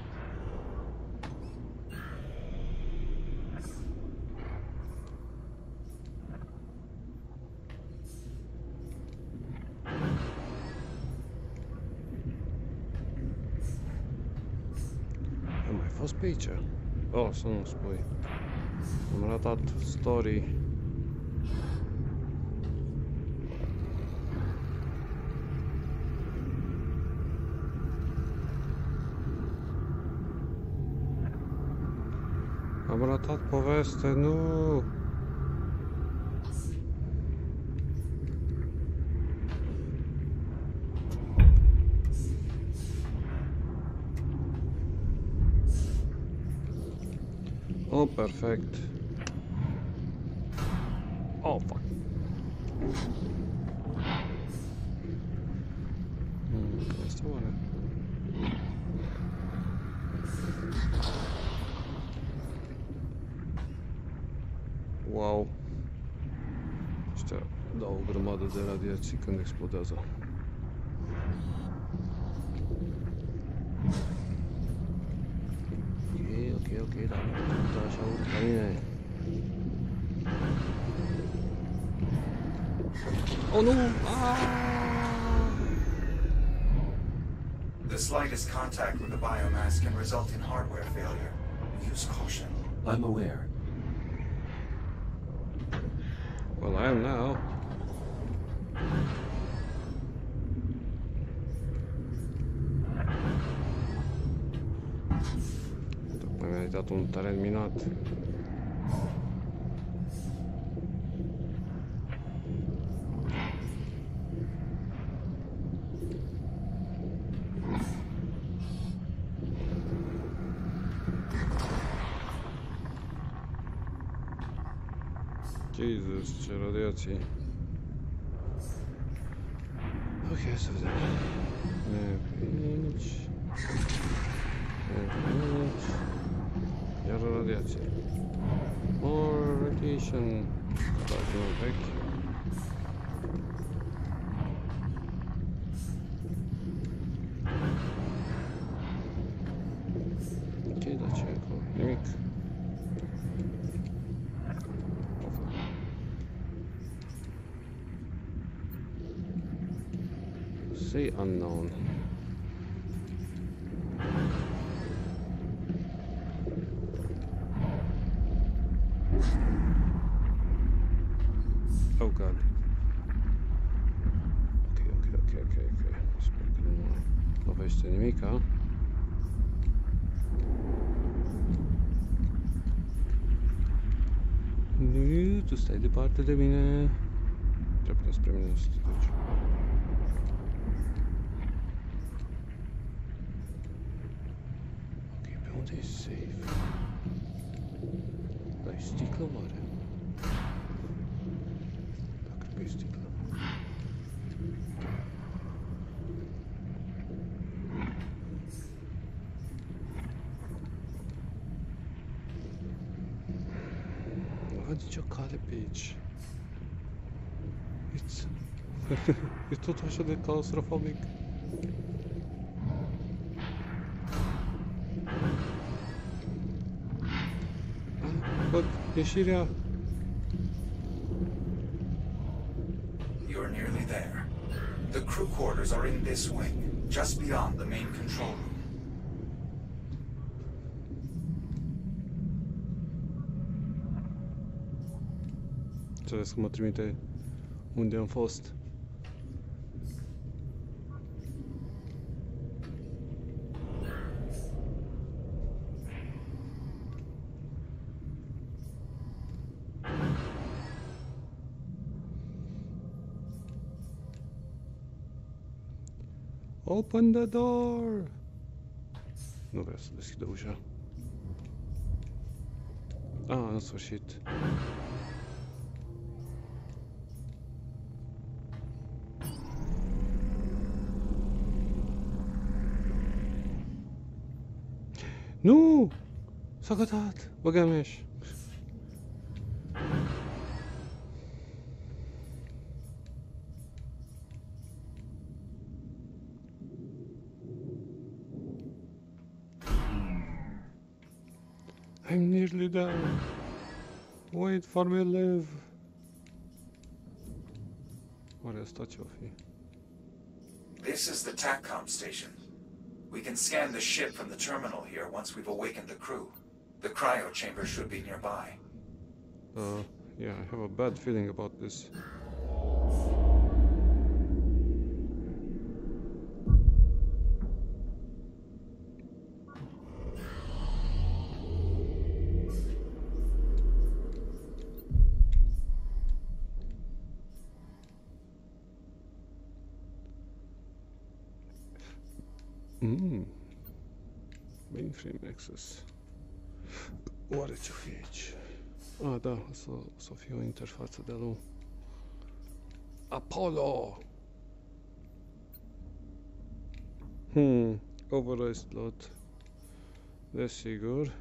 S1: Am mai fost pe aici? Oh, să nu spui. Am ratat story. Am ratat poveste, nu! Oh, perfect. Oh, fuck. Asta oare? Wow. Ăștia dau o grămadă de radiații când explodează. Ok, da, așa urc la mine. Oh nu!
S5: The slightest contact with the biomass can result in hardware failure. Use caution.
S2: I'm aware.
S1: Well, I am now. uitat un teren minat. Jesus, ce radiații. Ok, să vedem. Merg aici. Iar radiație. More radiation. Carajul vechi. Ok, dar ce e acolo? Nimic. Say unknown. Oh god. Ok. Sper că nu mă lovește nimica. Nu, tu stai departe de mine. Trebuie spre mine să te duci. Ok, pe unde e safe? Dar e sticlă oare? Da, cred că e sticlă. Nu văd nicio cale pe aici. E tot așa de claustrofobic. Văd ieșirea.
S5: You're nearly there. The crew quarters are in this wing, just beyond the main control room.
S1: Înțeles că mă trimite unde am fost. Open the door! Nu vreau să deschidă ușa. Ah, în sfârșit. Nu! S-a gătat! Băga-mi-aș! I'm nearly done. Wait for me, live. Oare asta ce-o fi?
S5: This is the TACCOM station. We can scan the ship from the terminal here once we've awakened the crew. The cryo chamber should be nearby.
S1: Yeah, I have a bad feeling about this. Mainframe access. Oare ce-o fi aici? Ah, da, o să fie o interfață de-a lui Apollo! Override slot. Desigur.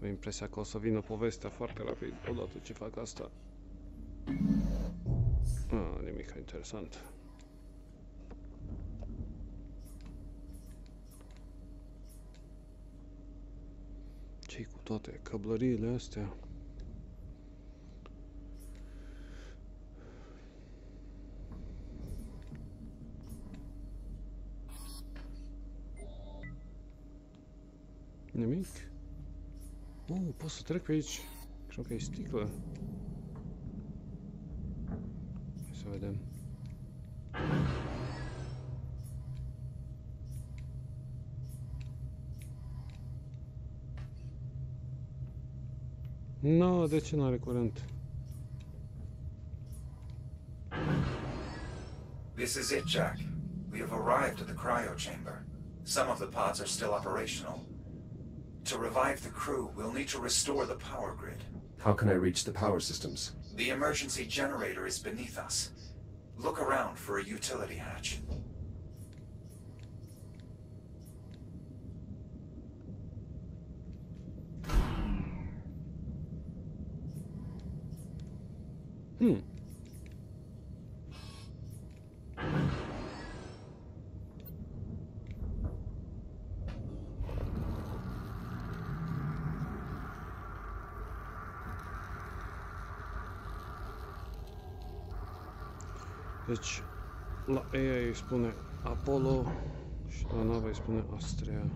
S1: Am impresia că o să vină povestea foarte rapid odată ce fac asta. Nimic interesant. Ce-i cu toate căblăriile astea? Nimic? Pot să trec pe aici. Cred că e sticlă. Hai să vedem. No, de ce n-are curent?
S5: This is it, Jack. We have arrived at the cryo chamber. Some of the pods are still operational. To revive the crew, we'll need to restore the power grid.
S2: How can I reach the power systems?
S5: The emergency generator is beneath us. Look around for a utility hatch.
S1: Deci, la Eia îi spune Apollo și la navă îi spune Astrea.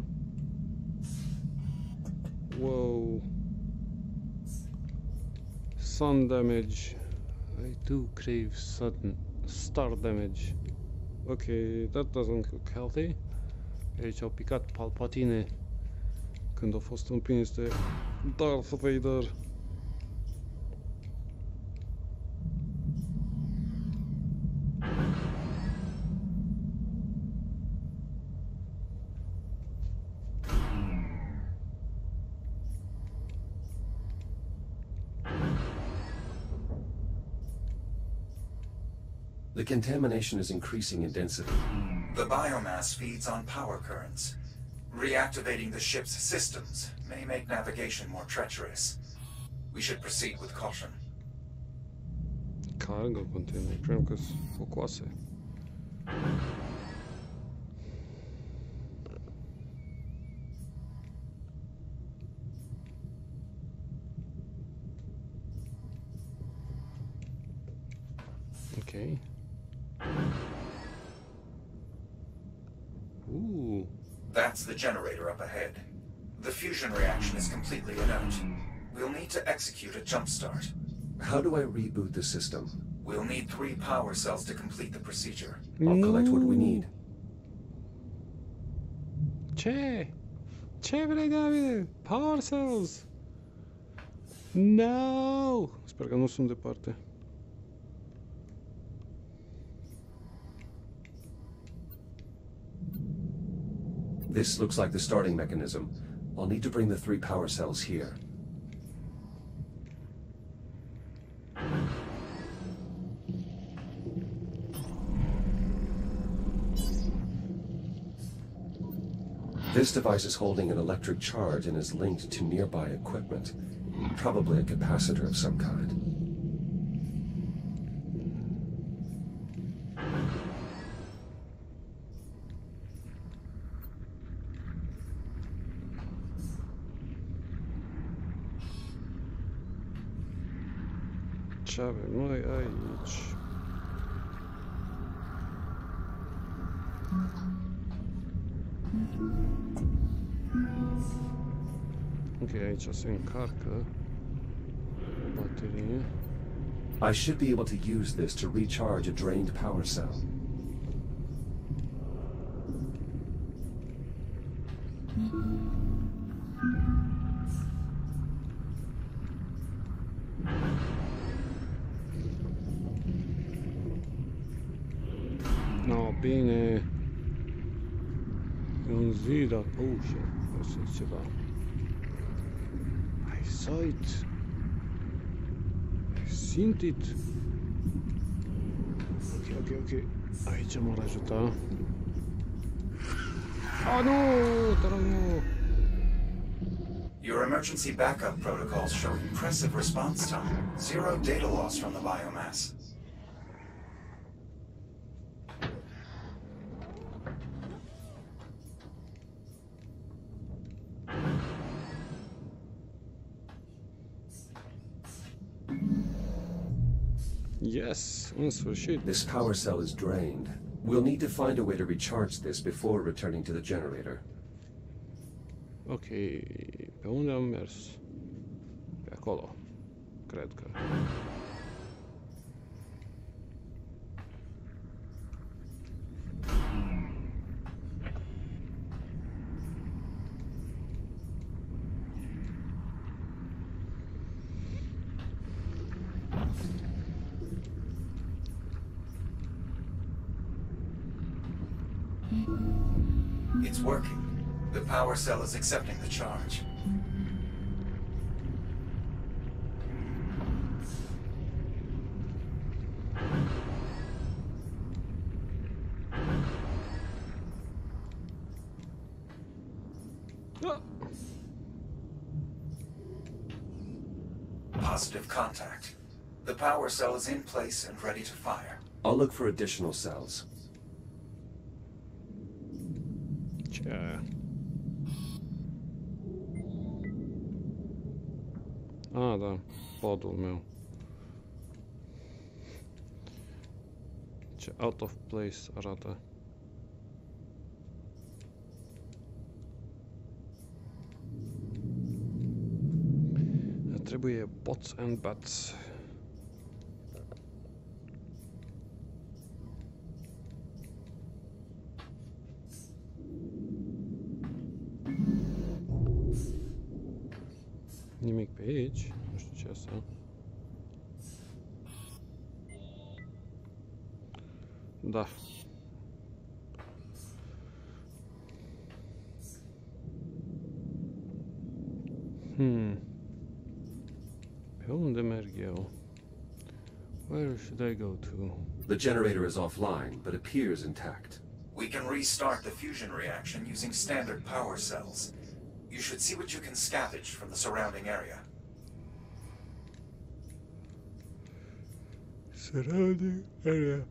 S1: Wow. Sun damage. I do crave sudden star damage. Okay, that doesn't look healthy. Aici au picat Palpatine când a fost împins de Darth Vader.
S2: The contamination is increasing in density.
S5: The biomass feeds on power currents. Reactivating the ship's systems may make navigation more treacherous. We should proceed with caution.
S1: Cargo container, credeam că sunt focoase. Okay. Ooh.
S5: That's the generator up ahead. The fusion reaction is completely inert. We'll need to execute a jump start.
S2: How do I reboot the system?
S5: We'll need 3 power cells to complete the procedure.
S2: I'll collect what we need.
S1: Ce? Ce vrei, David? Power cells! No! Sper că nu sunt departe.
S2: This looks like the starting mechanism. I'll need to bring the 3 power cells here. This device is holding an electric charge and is linked to nearby equipment. Probably a capacitor of some kind.
S1: Ce avem noi aici? Ok, aici se încarcă baterie.
S2: I should be able to use this to recharge a drained power cell.
S1: No, bine. E un zid. Oh, shit. Asta e ceva. I saw it. I seen it. Ok. Aici m-ar ajuta. Oh, nu! Te rog, nu!
S5: Your emergency backup protocols show impressive response time. 0 data loss from the biomass.
S1: Yes, în sfârșit.
S2: This power cell is drained. We'll need to find a way to recharge this before returning to the generator.
S1: Ok, pe unde am mers? Pe acolo, cred că.
S5: It's working. The power cell is accepting the charge. Positive contact. The power cell is in place and ready to fire.
S2: I'll look for additional cells.
S1: Ce? A, da, podul meu. Ce out of place arată. Trebuie bots and bats. Nimic pe aici, nu știu ce asta. Da. Pe unde merg eu? Where should I go to?
S2: The generator is offline, but appears intact.
S5: We can restart the fusion reaction using standard power cells. You should see what you can scavenge from the surrounding area.
S1: Surrounding area.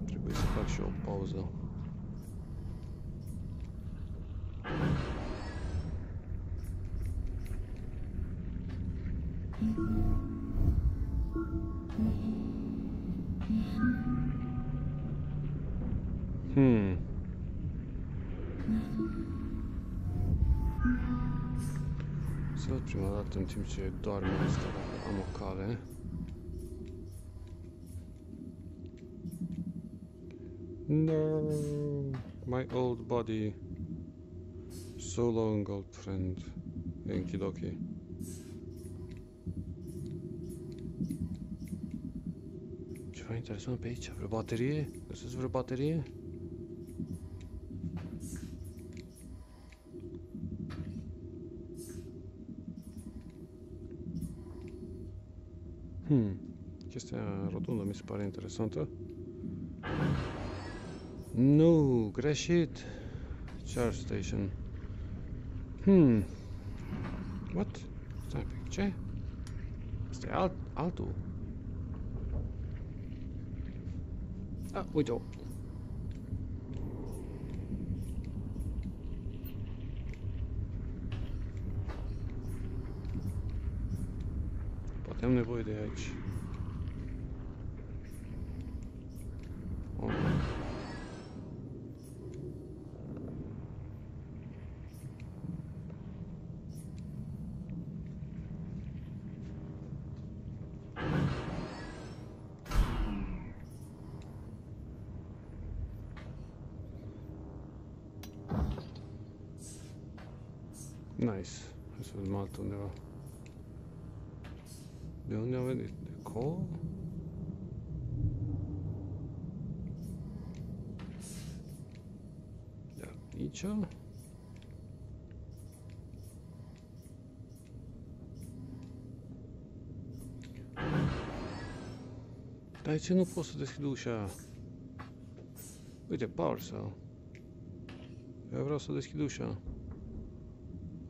S1: Trebuie să fac și o pauză. Să văd prima dată în timp ce doarme asta, dacă am o cale. No, my old body. So long, old friend. Enkidoki. Ceva interesant pe aici, vreo baterie? Găsesc vreo baterie? Chestia rotundă mi se pare interesantă. Nu, greșit. Charge station. What? Stai un pic, ce? Asta e altul. Ah, uite-o. Poate am nevoie de aici. Nice. Hai să vedem altundeva. De unde am venit? De acolo? De aici? Dar ce nu pot să deschid ușa? Uite, power cell. Eu vreau să deschid ușa.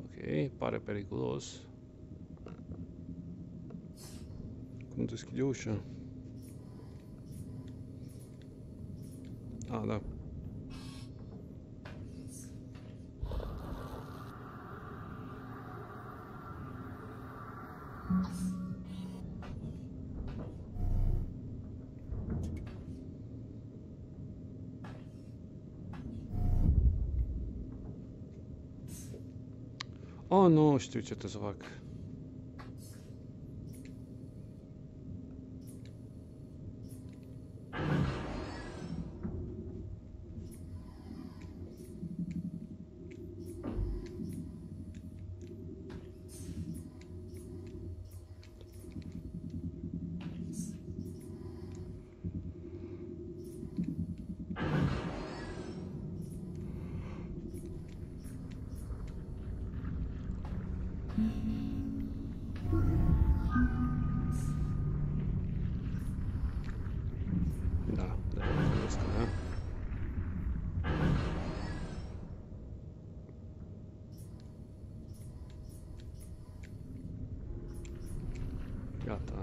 S1: Ok, pare periculos. Cum deschide ușa? Ah, da. Oh, nu știu ce trebuie să fac.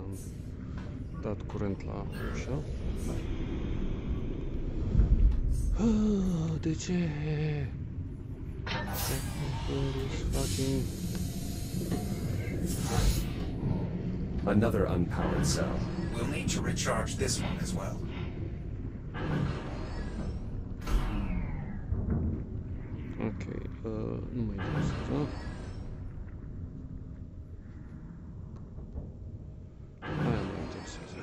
S1: am dat curent la ușă. De ce?
S2: Another unpowered cell.
S5: We'll need to recharge this one as well.
S1: Ok, nu mă interesează. Aia mă interesează.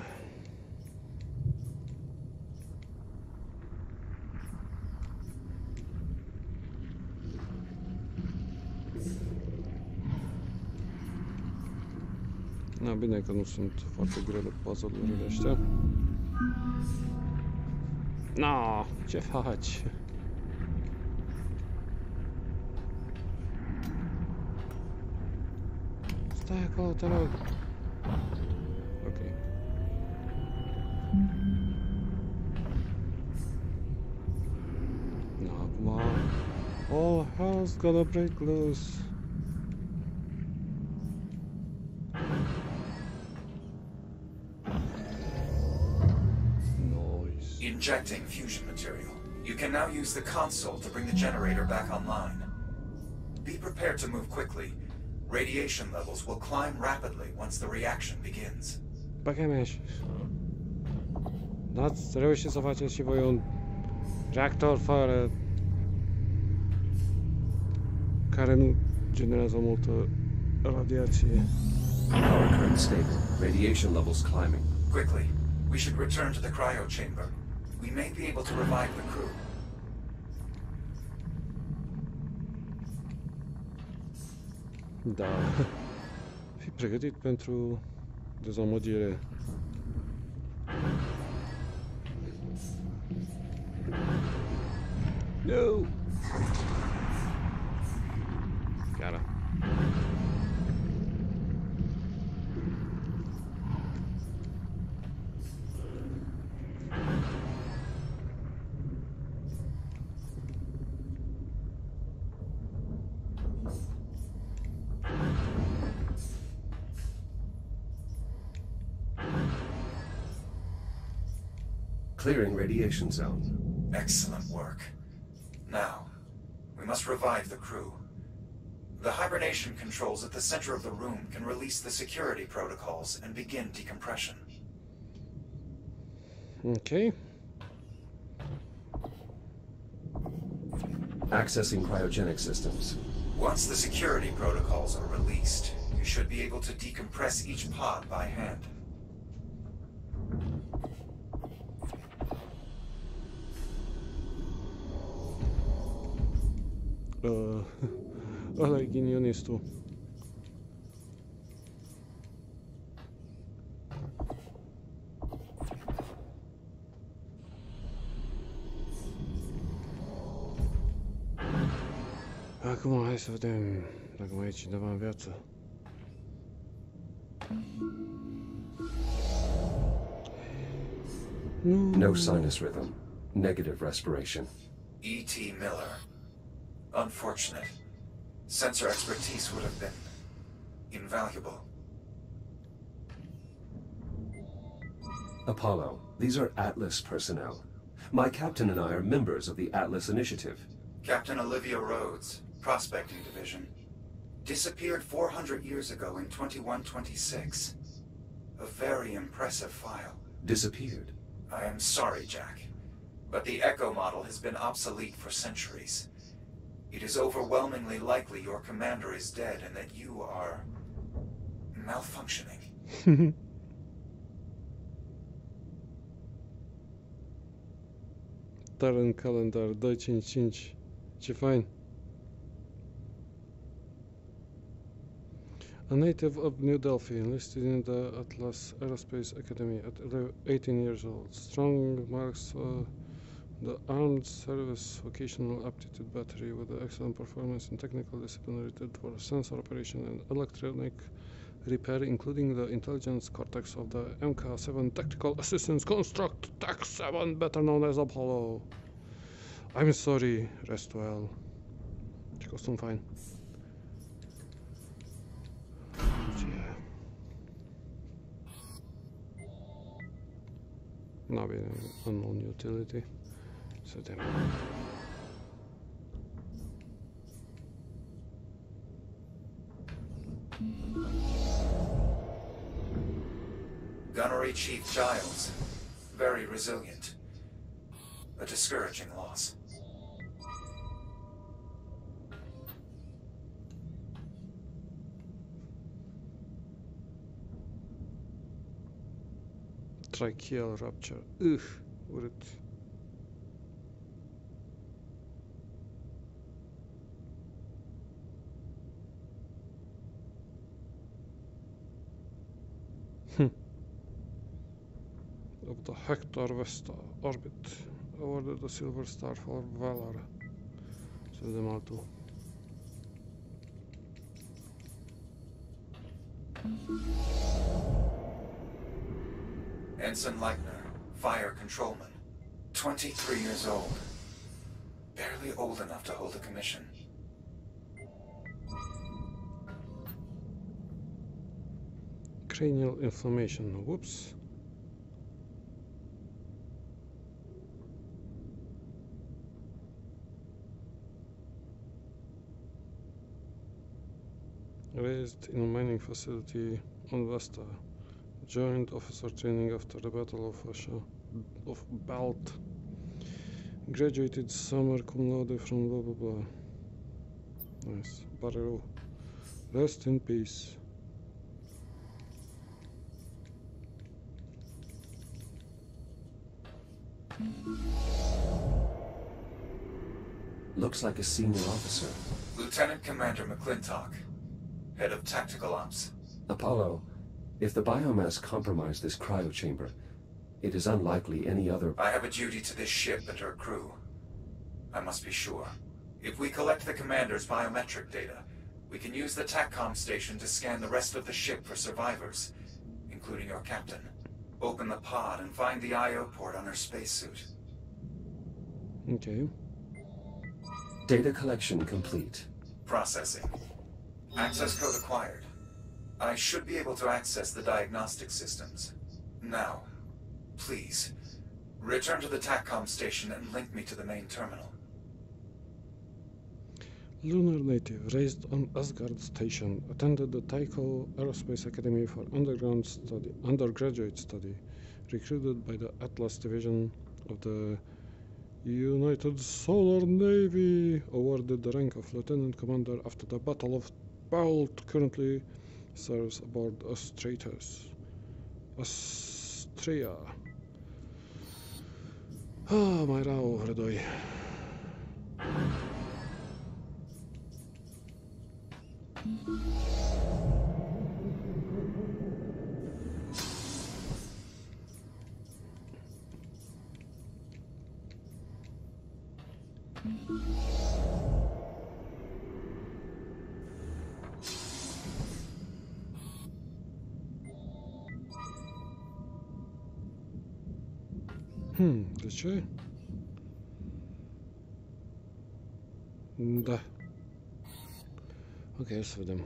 S1: Na, bine că nu sunt foarte grele puzzle-urile astea. No, ce faci? Stai acolo, te rog. Ok. No, acum... All hell's gonna break loose.
S5: Injecting fusion material. You can now use the console to bring the generator back online. Be prepared to move quickly. Radiation levels will climb rapidly once the reaction begins.
S1: Băgă-mi-aș. N-ați reușit să faceți și voi un reactor fără... care nu generează multă radiație.
S2: Power current stable. Radiation levels climbing.
S5: Quickly. We should return to the cryo chamber. We may be able to revive the crew.
S1: Da. Fi pregătit pentru dezamăgire. No! Gata.
S2: Clearing radiation zone.
S5: Excellent work. Now, we must revive the crew. The hibernation controls at the center of the room can release the security protocols and begin decompression.
S1: Okay.
S2: Accessing cryogenic systems.
S5: Once the security protocols are released, you should be able to decompress each pod by hand.
S1: Ăla e ghinionistul. Acum hai să vedem dacă mai e cineva în viață.
S2: No sinus rhythm. Negative respiration.
S5: E.T. Miller. Unfortunate. Sensor expertise would have been invaluable.
S2: Apollo, these are Atlas personnel. My captain and I are members of the Atlas Initiative.
S5: Captain Olivia Rhodes, Prospecting Division. Disappeared 400 years ago in 2126. A very impressive file.
S2: Disappeared?
S5: I am sorry, Jack, but the Echo model has been obsolete for centuries. It is overwhelmingly likely your commander is dead and that you are malfunctioning.
S1: Dar în calendar 255. Ce fain. A native of New Delphi, enlisted in the Atlas Aerospace Academy at 18 years old. Strong marks the Armed Service Vocational Aptitude Battery with excellent performance in technical discipline rated for sensor operation and electronic repair, including the intelligence cortex of the MK-7 Tactical Assistance Construct TAC-7, better known as Apollo. I'm sorry, rest well. Ce costum fain. Navigating unknown utility. So then.
S5: Gunnery Chief Giles. Very resilient. A discouraging loss.
S1: Tracheal rupture. Ugh, would it? Of the Hector Vesta orbit, awarded the Silver Star for Valor. So them all too.
S5: Ensign Leitner, fire controlman. 23 years old. Barely old enough to hold a commission.
S1: Cranial inflammation. Whoops. Raised in a mining facility on Vesta. Joined officer training after the Battle of Balt. Graduated summer cum laude from blah blah blah. Nice. Barrel. Rest in peace.
S2: Looks like a senior officer.
S5: Lieutenant Commander McClintock, head of tactical ops.
S2: Apollo, if the biomass compromised this cryo chamber, it is unlikely any other...
S5: I have a duty to this ship and her crew. I must be sure. If we collect the commander's biometric data, we can use the TACCOM station to scan the rest of the ship for survivors, including your captain. Open the pod and find the I/O port on her spacesuit.
S1: Okay.
S2: Data collection complete.
S5: Processing. Access code acquired. I should be able to access the diagnostic systems. Now, please, return to the TACCOM station and link me to the main terminal.
S1: Lunar native, raised on Asgard Station, attended the Tycho Aerospace Academy for undergraduate study, recruited by the Atlas Division of the United Solar Navy, awarded the rank of Lieutenant Commander after the Battle of Balt, currently serves aboard Astrea. Ah, my rao, hrdoj. Зачем? Да. Окей, сведем.